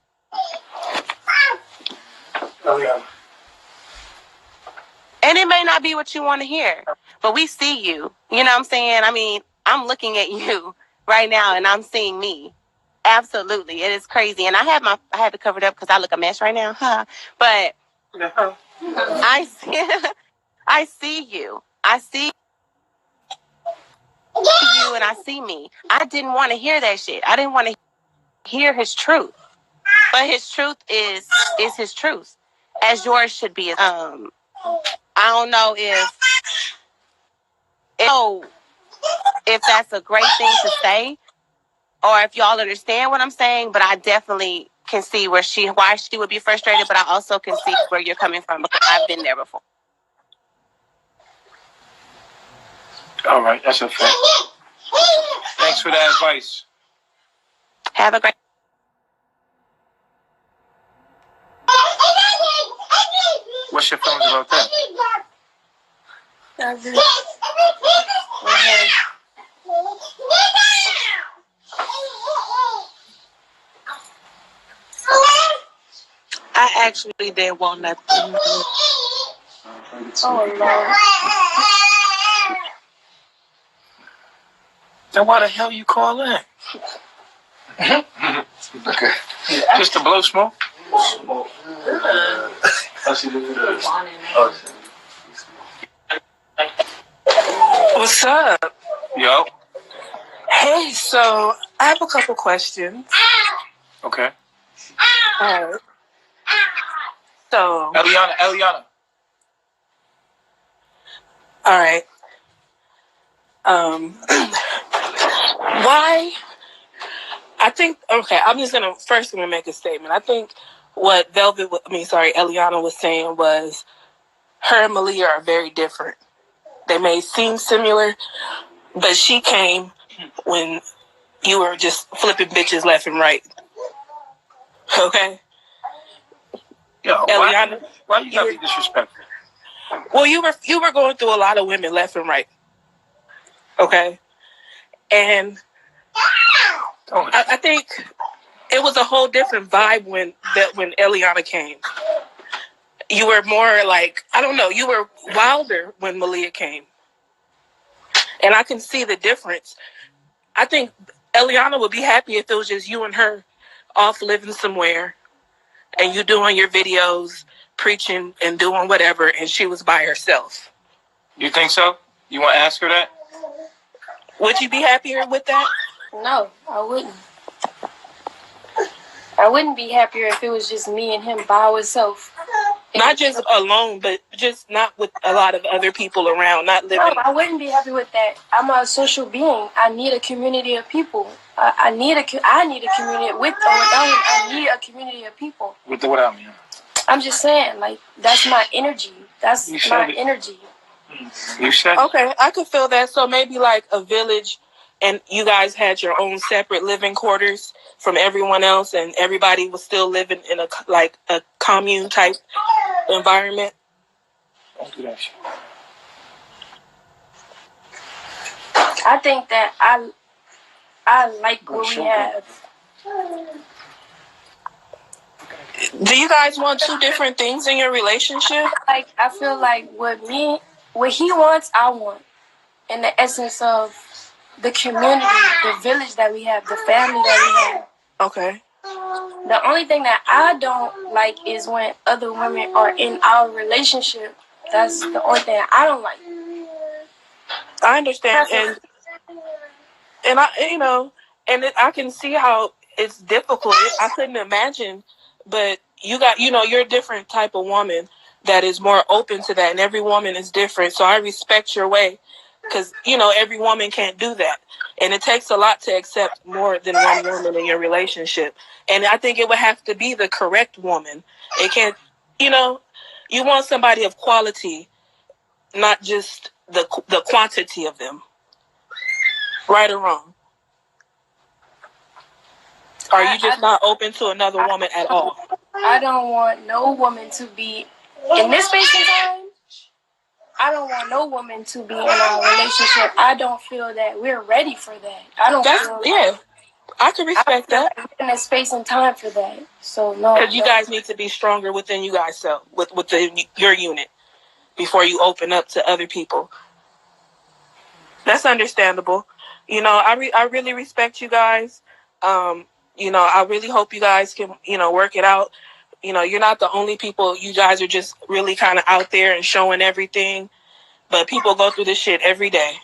it may not be what you want to hear, but we see you. You know what I'm saying? I mean, I'm looking at you right now, and I'm seeing me. Absolutely, it is crazy. And I had to cover it up because I look a mess right now, huh? But I see you. I see you, and I see me. I didn't want to hear that shit. I didn't want to hear his truth, but his truth is his truth, as yours should be. I don't know if that's a great thing to say, or if y'all understand what I'm saying, but I definitely can see why she would be frustrated, but I also can see where you're coming from because I've been there before. All right, that's a fact. Thanks for that advice. Have a great. What's your feelings about that? I actually didn't want nothing. Oh Lord. Then why the hell you call in? Okay. Just to blow smoke? What's up? Yo. Hey, so I have a couple questions. Okay. So, Eliana. all right. Why? I think, okay, I'm just first gonna make a statement. I think what Eliana was saying was her and Malia are very different. They may seem similar, but she came when you were just flipping bitches left and right. Okay? Yo, Eliana, why you gotta be disrespectful? Well, you were going through a lot of women left and right. Okay? And I think it was a whole different vibe when Eliana came. You were more like, I don't know, you were wilder when Malia came. And I can see the difference. I think Eliana would be happy if it was just you and her off living somewhere and you doing your videos, preaching and doing whatever, and she was by herself. You think so? You want to ask her that? Would you be happier with that? No, I wouldn't. I wouldn't be happier if it was just me and him by ourselves. Not just alone, but just not with a lot of other people around, not living. No, I wouldn't be happy with that. I'm a social being. I need a community of people. I need a community with or without him. I need a community of people. With or without me? I'm just saying, like, that's my energy. That's my energy. You said okay, I could feel that. So maybe like a village, and you guys had your own separate living quarters from everyone else, and everybody was still living in a commune type environment. Don't do that shit. I think that I like what we have. Do you guys want two different things in your relationship? Like, I feel like what he wants, I want. In the essence of the community, the village that we have, the family that we have. Okay. The only thing that I don't like is when other women are in our relationship. That's the only thing I don't like. I understand, and I can see how it's difficult. I couldn't imagine, but you're a different type of woman that is more open to that, and every woman is different. So I respect your way, because every woman can't do that, and it takes a lot to accept more than one woman in your relationship. And I think it would have to be the correct woman. It can't, you want somebody of quality, not just the quantity of them. Right or wrong? Are you just not open to another woman at all? I don't want no woman to be in this space and time. I don't want no woman to be in our relationship. I don't feel that we're ready for that. I don't feel yeah. I can respect that. Like we're in a space and time for that. So no. Because you guys need to be stronger within you guys self, with your unit before you open up to other people. That's understandable. You know, I really respect you guys. You know, I really hope you guys can, you know, work it out. You know, you're not the only people. You guys are just really kind of out there and showing everything. But people go through this shit every day.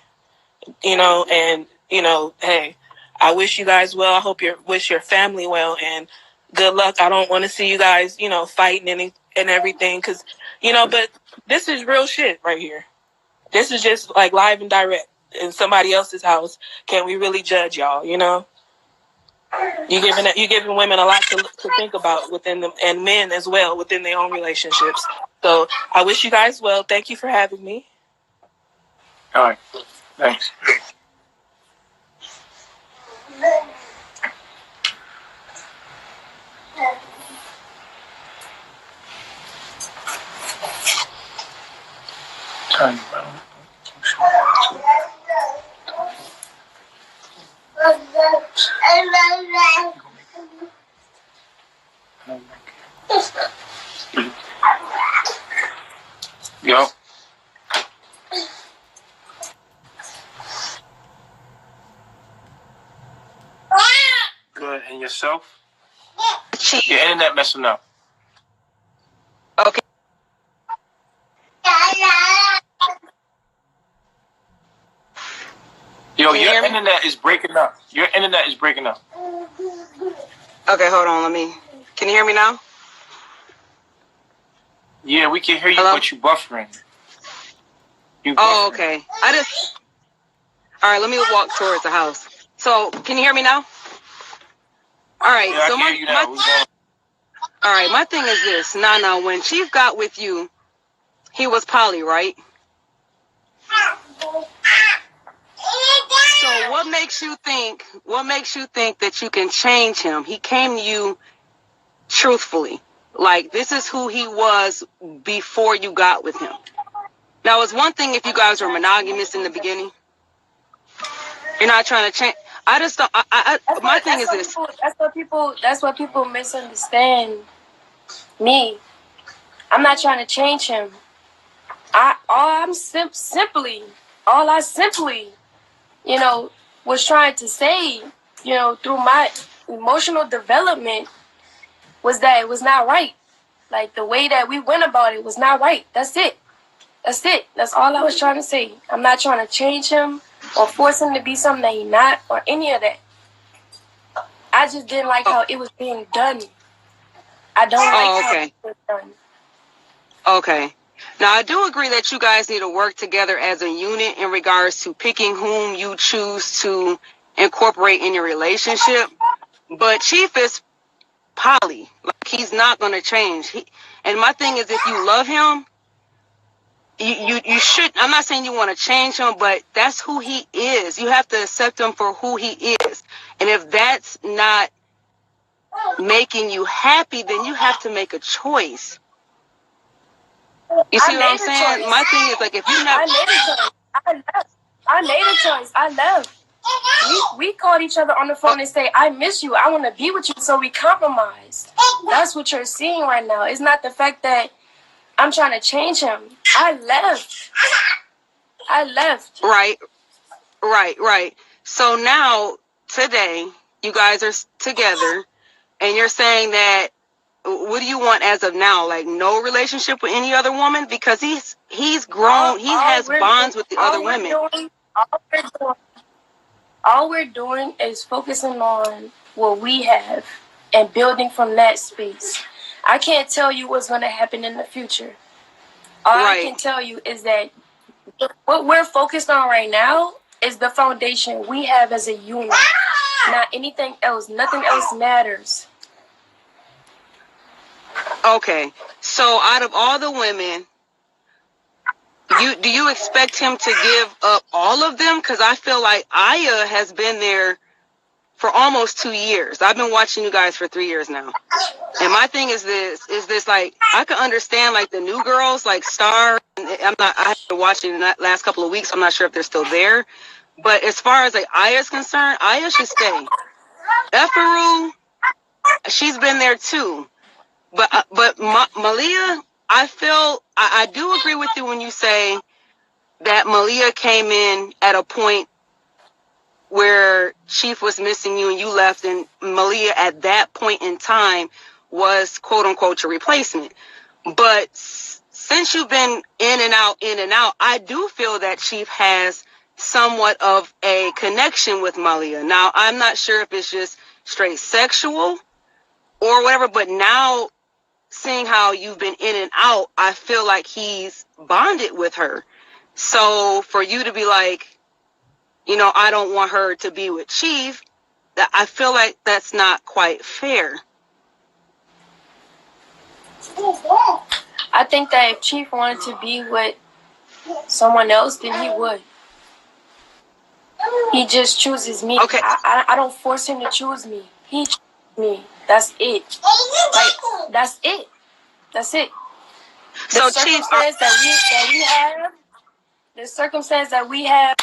You know, and, you know, hey, I wish you guys well. I hope wish your family well, and good luck. I don't want to see you guys, you know, fighting and everything, because, you know, but this is real shit right here. This is just like live and direct in somebody else's house. Can we really judge y'all? You know, you're giving women a lot to think about within them, and men as well within their own relationships. So I wish you guys well. Thank you for having me. All right, thanks. Yo. Good, and yourself? Your internet messing up. Okay. Yo, your internet is breaking up. Your internet is breaking up. Okay, hold on. Can you hear me now? Yeah, we can hear you, but you buffering. Oh, okay. All right, let me walk towards the house. So, can you hear me now? All right. Yeah, so I can hear you now. All right, my thing is this. Now, when Chief got with you, he was poly, right? So what makes you think that you can change him? He came to you truthfully. Like, this is who he was before you got with him. Now, it's one thing if you guys were monogamous in the beginning. You're not trying to change. I just don't. My thing is this. That's what people misunderstand me. I'm not trying to change him. I simply, you know, was trying to say, you know, through my emotional development, was that it was not right. Like, the way that we went about it was not right. That's it. That's all I was trying to say. I'm not trying to change him or force him to be something that he's not, or any of that. I just didn't like how it was being done. I don't like how it was done. Okay. Now, I do agree that you guys need to work together as a unit in regards to picking whom you choose to incorporate in your relationship. But Chief is poly. Like, he's not going to change. And my thing is, if you love him, you should. I'm not saying you want to change him, but that's who he is. You have to accept him for who he is. And if that's not making you happy, then you have to make a choice. You see what I'm saying? My thing is, like, if you're not... I made a choice. I left. We called each other on the phone and say, I miss you. I want to be with you. So we compromised. That's what you're seeing right now. It's not the fact that I'm trying to change him. I left. Right. So now, today, you guys are together, and you're saying that, what do you want as of now? Like, no relationship with any other woman? Because he's grown. He has bonds with the other women. All we're doing is focusing on what we have and building from that space. I can't tell you what's going to happen in the future. All I can tell you is that what we're focused on right now is the foundation we have as a unit. Not anything else. Nothing else matters. Okay. So out of all the women, do you expect him to give up all of them? Because I feel like Aya has been there for almost 2 years. I've been watching you guys for 3 years now. And my thing is this like, I can understand like the new girls, like Star, I have to watch it in the last couple of weeks. I'm not sure if they're still there. But as far as like Aya's concerned, Aya should stay. Efaru, she's been there too. But Malia, I do agree with you when you say that Malia came in at a point where Chief was missing you and you left, and Malia at that point in time was quote unquote your replacement. But since you've been in and out, I do feel that Chief has somewhat of a connection with Malia. Now, I'm not sure if it's just straight sexual or whatever, but now seeing how you've been in and out, I feel like he's bonded with her. So for you to be like, you know, I don't want her to be with Chief, that I feel like that's not quite fair. I think that if Chief wanted to be with someone else, then he would. He just chooses me. Okay. I don't force him to choose me. He chooses me. That's it. Like, that's it. That's it. The circumstance that we have, the circumstance that we have,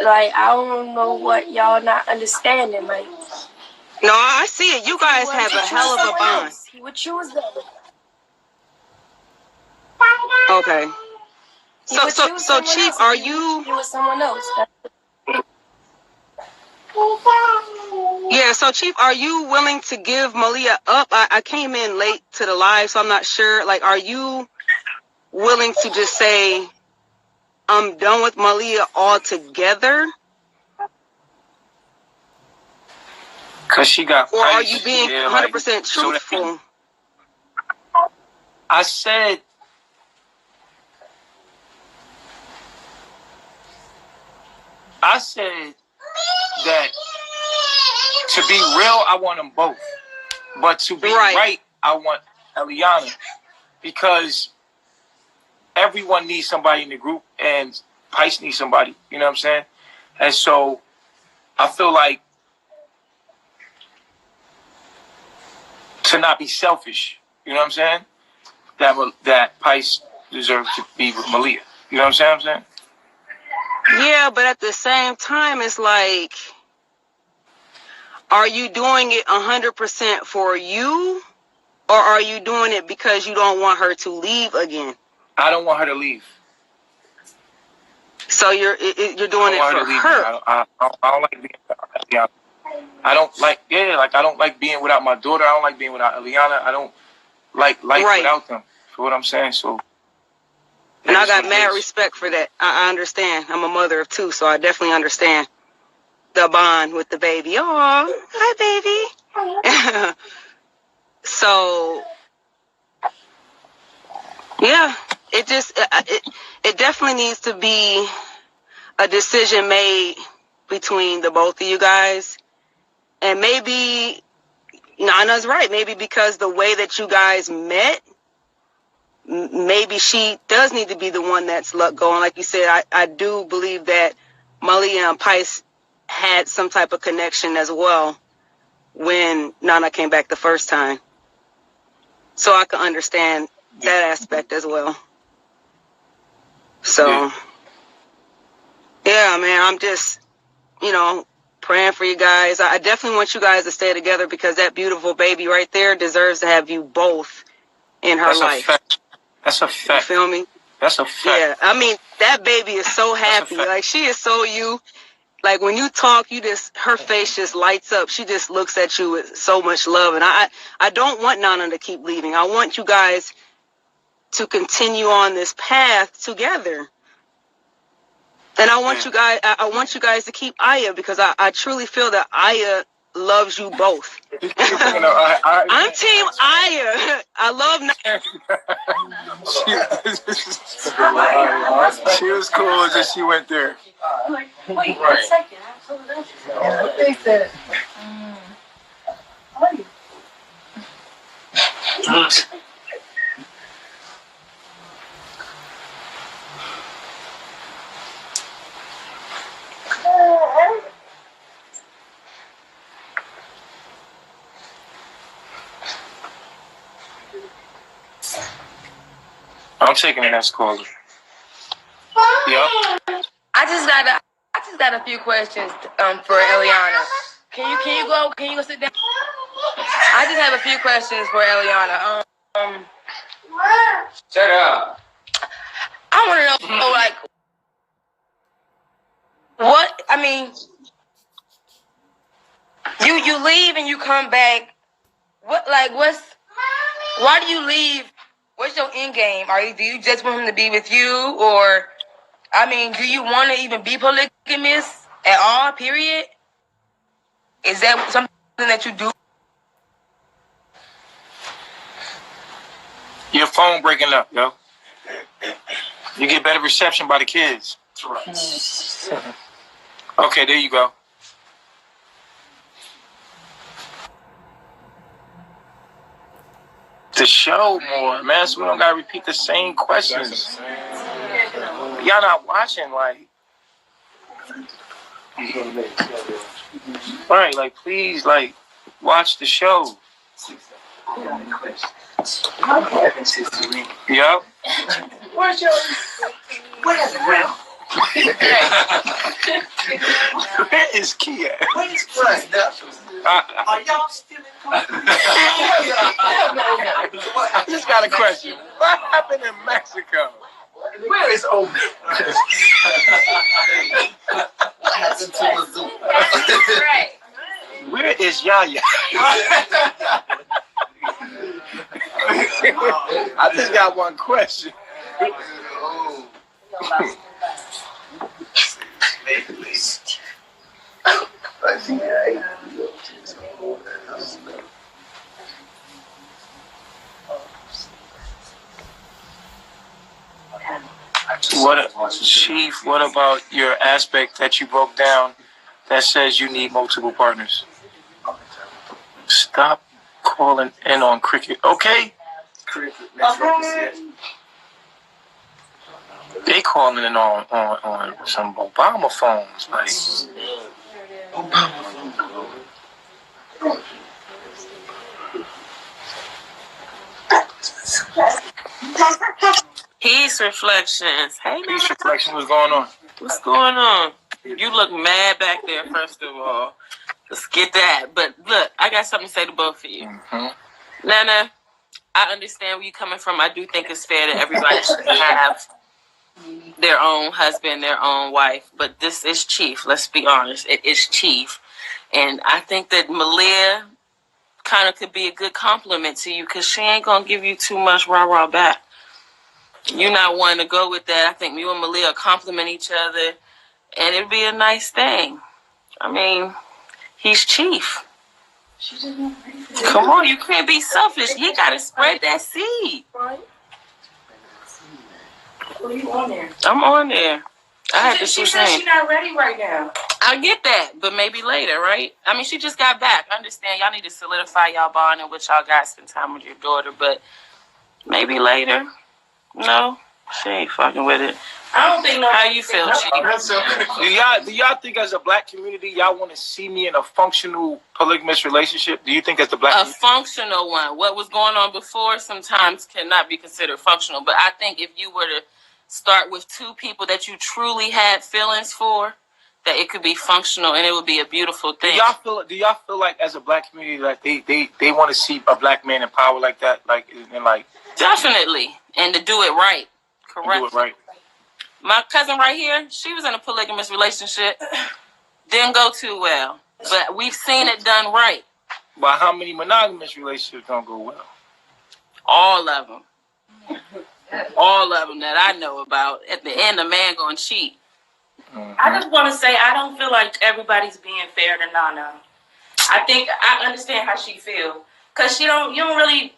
like, I don't know what y'all not understanding. Like, no, I see it. You guys have a hell of a bond. He would choose them. Okay. So Chief, are you with someone else? Yeah, so Chief, are you willing to give Malia up? I came in late to the live, so I'm not sure. Like, are you willing to just say, I'm done with Malia altogether? Because she got Or are you being 100% truthful? I said, that to be real, I want them both. But to be right, I want Eliana. Because everyone needs somebody in the group, and Pice needs somebody. You know what I'm saying? And so I feel like to not be selfish, you know what I'm saying? That Pice deserves to be with Malia. You know what I'm saying? Yeah, but at the same time, it's like, are you doing it 100% for you, or are you doing it because you don't want her to leave again? I don't want her to leave. So you're doing it for her. I don't like being without Eliana. I don't like being without my daughter. I don't like being without Eliana. I don't like life without them. For what I'm saying, so. And I got mad respect for that. I understand. I'm a mother of two, so I definitely understand the bond with the baby. Oh, hi, baby. So, yeah, it definitely needs to be a decision made between the both of you guys. And maybe Nana's right. Maybe because the way that you guys met, maybe she does need to be the one that's let go. And like you said, I do believe that Malia and Pice had some type of connection as well when Nana came back the first time. So I can understand that aspect as well. So, yeah, man, I'm just, praying for you guys. I definitely want you guys to stay together because that beautiful baby right there deserves to have you both in her life. That's a fact. You feel me? That's a fact. Yeah, I mean, that baby is so happy. Like, she is so you. Like, when you talk, her face just lights up. She just looks at you with so much love. And I don't want Nana to keep leaving. I want you guys to continue on this path together. And I want you guys to keep Aya, because I truly feel that Aya loves you both. I'm Team Aya. I love Nana. She was cool until she went there. Wait a second. I think that. taking the next caller. Yep. I just got a few questions for Eliana. Can you go sit down? I just have a few questions for Eliana. Shut up. I want to know, like, what? I mean, you leave and you come back. Why do you leave? What's your end game? Do you just want him to be with you, or, I mean, do you want to even be polygamous at all? Period. Is that something that you do? Your phone breaking up, yo. You get better reception by the kids. That's right. Okay, there you go. To show more, man, so we don't gotta repeat the same questions. Y'all not watching, like, right? Like, please, like, watch the show. Yep. Where's your? Where's the ground? Where is Kia? What is Christ? Are y'all still in I just got a question. What happened in Mexico? Where is Obi? What happened to Bazoo? Right. Where is Yaya? I just got one question. Chief, what about your aspect that you broke down that says you need multiple partners? Stop calling in on cricket, okay? They calling in on some Obama phones, like. Peace Reflections. Hey, Peace Reflections, what's going on? What's going on? You look mad back there, first of all. Let's get that. But look, I got something to say to both of you. Mm-hmm. Nana, I understand where you're coming from. I do think it's fair that everybody should have their own husband, their own wife. But this is Chief. Let's be honest. It is Chief. And I think that Malia kind of could be a good compliment to you because she ain't going to give you too much rah-rah back. You're not wanting to go with that. I think you and Malia compliment each other, and it'd be a nice thing. I mean, he's Chief. Come on, you can't be selfish. He got to spread that seed. Are you on there? I'm on there. I had to She said she's not ready right now. I get that, but maybe later, right? I mean, she just got back. I understand y'all need to solidify y'all bond and what y'all got, spend time with your daughter, but maybe later. No, she ain't fucking with it. I don't think no. How you feel, Chief? Do y'all think as a black community y'all want to see me in a functional polygamous relationship? Do you think as the black community? Functional one? What was going on before sometimes cannot be considered functional. But I think if you were to start with two people that you truly had feelings for, that it could be functional and it would be a beautiful thing. Do y'all feel like as a black community like they want to see a black man in power like that, definitely, and to do it right, correct? Do it right. My cousin right here, she was in a polygamous relationship, didn't go too well, but we've seen it done right. But how many monogamous relationships don't go well? All of them. All of them that I know about. At the end, a man gonna cheat. Mm-hmm. I just want to say I don't feel like everybody's being fair to Nana. I think I understand how she feels because you don't really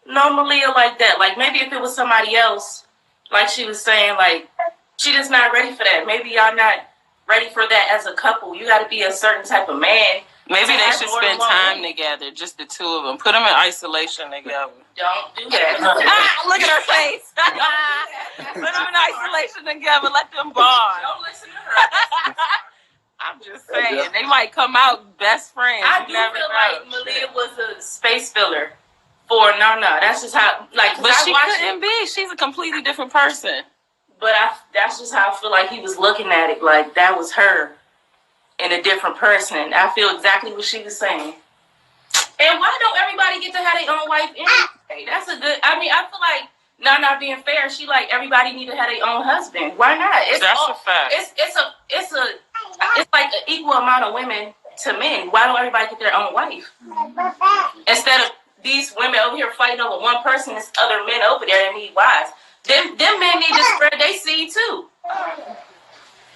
know Malia like that. Like maybe if it was somebody else, like she was saying, like she just not ready for that. Maybe y'all not ready for that as a couple. You got to be a certain type of man. Maybe they should spend time together, just the two of them. Put them in isolation together. Don't do that. Look at her face. Put them in isolation together. Let them bond. Don't listen to her. I'm just saying. They might come out best friends. I do feel like Malia was a space filler for Nana. That's just how, like, But she couldn't be. She's a completely different person. But that's just how I feel like he was looking at it. Like, that was her and a different person. I feel exactly what she was saying. And why don't everybody get to have their own wife anyway? That's a good, I mean, I feel like, not being fair, she like everybody need to have their own husband. Why not? That's a fact. It's like an equal amount of women to men. Why don't everybody get their own wife? Instead of these women over here fighting over one person, there's other men over there that need wives. Them men need to spread their seed too.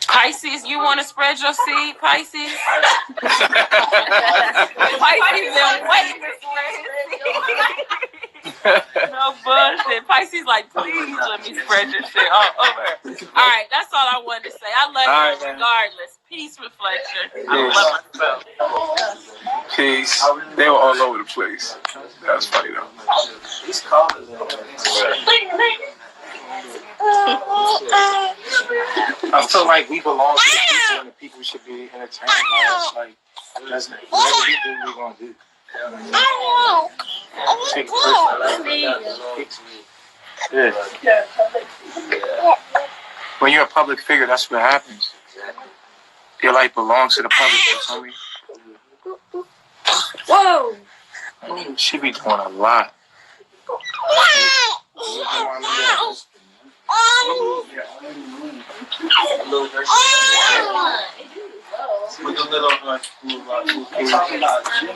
Pisces, you want to spread your seed, Pisces? Pisces and wait. No bullshit. Pisces like, please let me spread this shit all over. All right, that's all I wanted to say. I love you regardless. Peace, reflection. I love myself. Peace. They were all over the place. That's funny though. I feel like we belong to the people and the people should be entertained by us. Like, that's whatever we do, we're gonna do. Take it When you're a public figure, that's what happens. Your life belongs to the public. Whoa! She be doing a lot.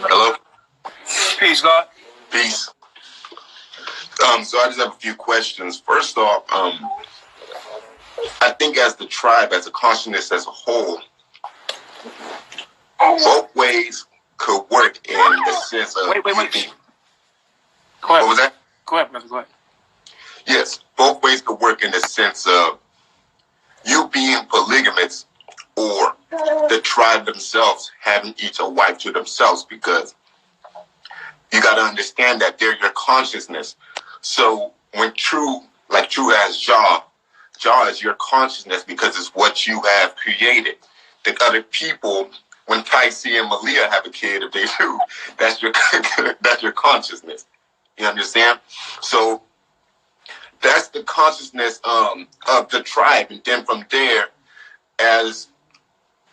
Hello. Peace, God. Peace. So I just have a few questions. First off, I think as the tribe, as a consciousness as a whole, both ways could work in the sense of... Wait. Go ahead. What was that? Go ahead, brother. Go ahead. Yes, both ways could work in the sense of you being polygamous or the tribe themselves having each a wife to themselves, because you got to understand that they're your consciousness. So when true as Jah is your consciousness because it's what you have created. The other people, when Pisces and Malia have a kid, if they do, that's your consciousness. You understand? So that's the consciousness of the tribe. And then from there, as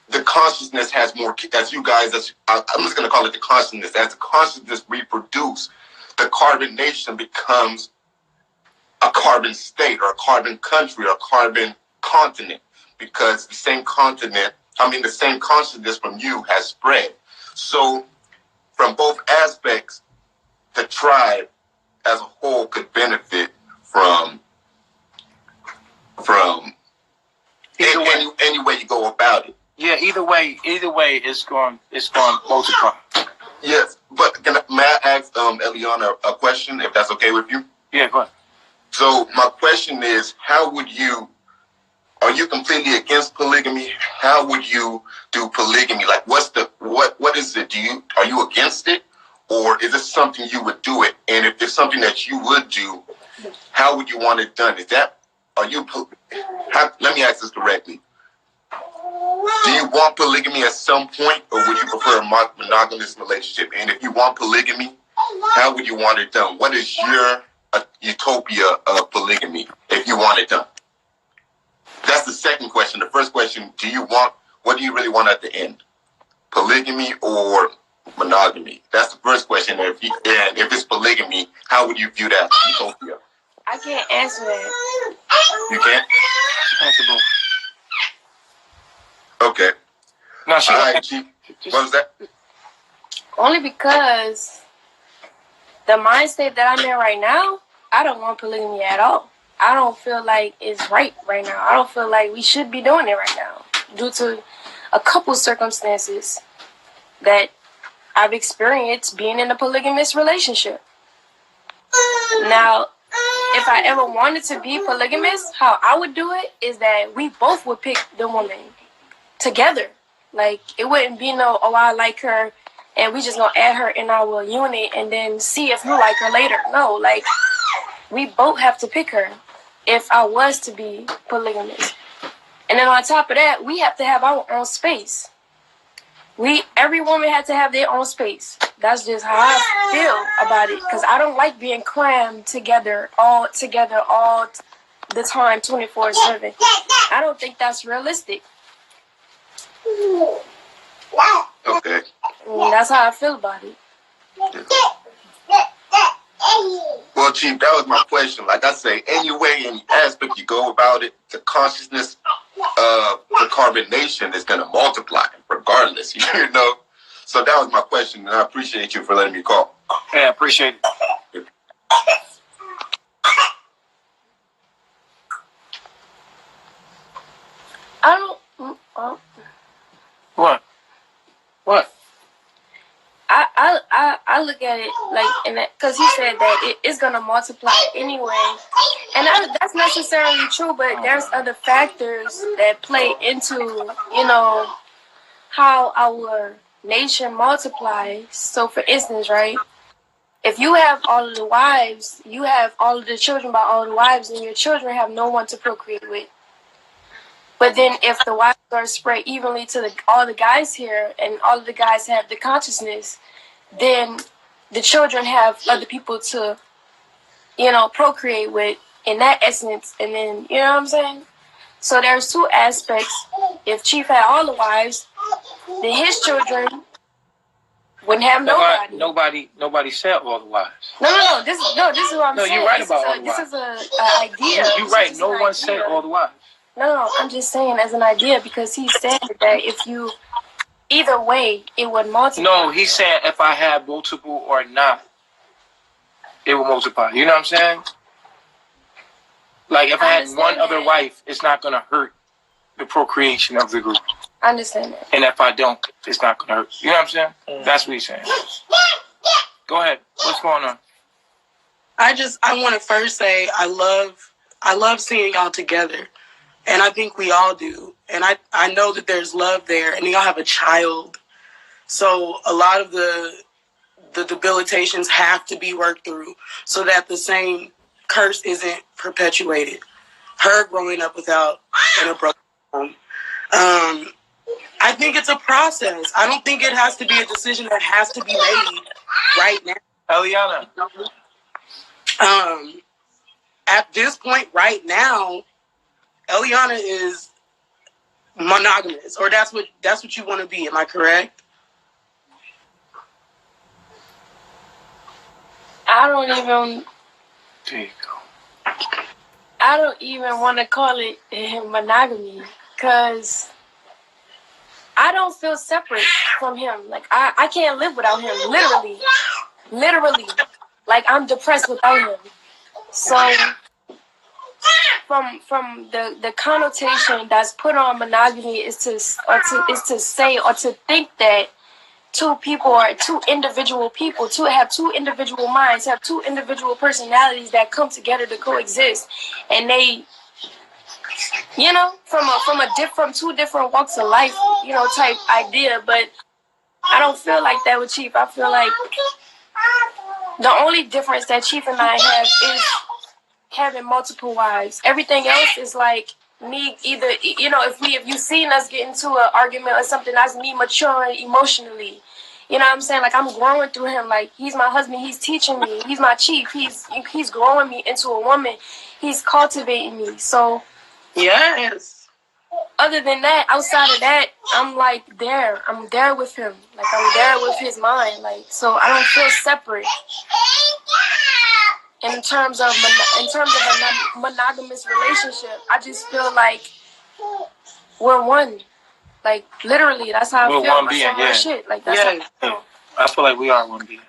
the consciousness has more, as you guys, I'm just going to call it the consciousness. As the consciousness reproduce, the carbonation becomes a carbon state or a carbon country or a carbon continent, because the same consciousness from you has spread. So from both aspects, the tribe as a whole could benefit from any way you go about it. Yeah, either way, it's going multiply. Yes, but may I ask Eliana a question, if that's okay with you? Yeah, go ahead. So my question is, are you completely against polygamy? How would you do polygamy? Like, what is it? Are you against it, or is it something you would do it? And if it's something that you would do, how would you want it done? Let me ask this directly. Do you want polygamy at some point, or would you prefer a monogamous relationship? And if you want polygamy, how would you want it done? What is your utopia of polygamy if you want it done? That's the second question. The first question, what do you really want at the end? Polygamy or monogamy? That's the first question. And if it's polygamy, how would you view that utopia? I can't answer that. You can't? Answer both. Okay. No, what was that? Only because the mind state that I'm in right now, I don't want polygamy at all. I don't feel like it's right now. I don't feel like we should be doing it right now due to a couple circumstances that I've experienced being in a polygamous relationship. Now, if I ever wanted to be polygamous, how I would do it is that we both would pick the woman together. Like, it wouldn't be no, oh, I like her and we just gonna add her in our unit and then see if you like her later. No, like, we both have to pick her if I was to be polygamous. And then on top of that, we have to have our own space. Every woman had to have their own space. that's just how I feel about it. Because I don't like being crammed together all the time, 24/7. I don't think that's realistic. Okay. That's how I feel about it. Well, Chief, that was my question. Like I say, any way, any aspect you go about it, the consciousness of the carbonation is going to multiply regardless, you know? So that was my question, and I appreciate you for letting me call. Yeah, appreciate it. I don't... What? What? I look at it like, because he said that it's gonna multiply anyway, and that's necessarily true. But there's other factors that play into, you know, how our nation multiplies. So, for instance, right, if you have all of the wives, you have all of the children by all the wives, and your children have no one to procreate with. But then if the wives are spread evenly to all the guys here, and all of the guys have the consciousness, then the children have other people to, you know, procreate with in that essence. And then, you know what I'm saying? So there's two aspects. If Chief had all the wives, then his children wouldn't have nobody. Nobody said all the wives. No. This is what I'm saying. No, you're right about all the wives. This is an idea. You're right. No one said all the wives. No, I'm just saying as an idea, because he said that if you, either way, it would multiply. No, he's saying if I have multiple or not, it will multiply. You know what I'm saying? Like if I had one other wife, it's not going to hurt the procreation of the group. I understand that. And if I don't, it's not going to hurt. You know what I'm saying? That's what he's saying. Go ahead. What's going on? I want to first say I love seeing y'all together. And I think we all do. And I know that there's love there, and y'all have a child. So a lot of the debilitations have to be worked through so that the same curse isn't perpetuated. Her growing up without in a broken home. I think it's a process. I don't think it has to be a decision that has to be made right now. Eliana. At this point right now, Eliana is monogamous, or that's what you want to be. Am I correct? I don't even. There you go. I don't even want to call it monogamy, because I don't feel separate from him. Like I can't live without him. Literally. Like I'm depressed without him. So. From the connotation that's put on monogamy is to say or to think that two people are two individual people, have two individual minds, have two individual personalities that come together to coexist, and they, you know, from two different walks of life, you know, type idea. But I don't feel like that with Chief. I feel like the only difference that Chief and I have is having multiple wives. Everything else is like me either, you know, if you seen us get into an argument or something, that's me maturing emotionally. You know what I'm saying? Like I'm growing through him. Like he's my husband. He's teaching me. He's my Chief. He's growing me into a woman. He's cultivating me. So yes. Other than that, outside of that, I'm like there. I'm there with him. Like I'm there with his mind. Like so, I don't feel separate. In terms of a monogamous relationship, I just feel like we're one. Like literally, that's how I feel. We're one being, yeah. Shit. Like that's how I feel. I feel like we are one being.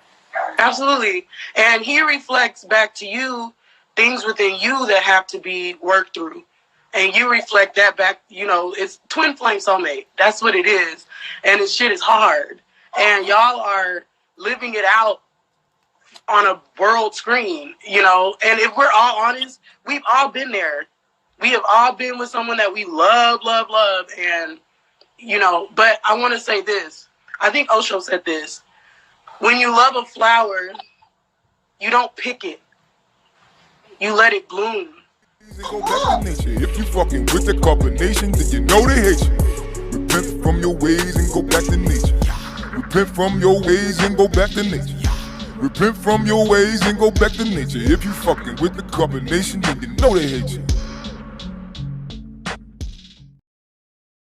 Absolutely, and he reflects back to you things within you that have to be worked through, and you reflect that back. You know, it's twin flame soulmate. That's what it is, and this shit is hard, and y'all are living it out on a world screen, you know, and if we're all honest, we've all been there. We have all been with someone that we love, and, you know, but I want to say this. I think Osho said this. When you love a flower, you don't pick it. You let it bloom. Go back to nature. If you fucking with the carbonation, then you know they hate you. Repent from your ways and go back to nature. Repent from your ways and go back to nature. Repent from your ways and go back to nature. If you fucking with the combination, then you know they hate you.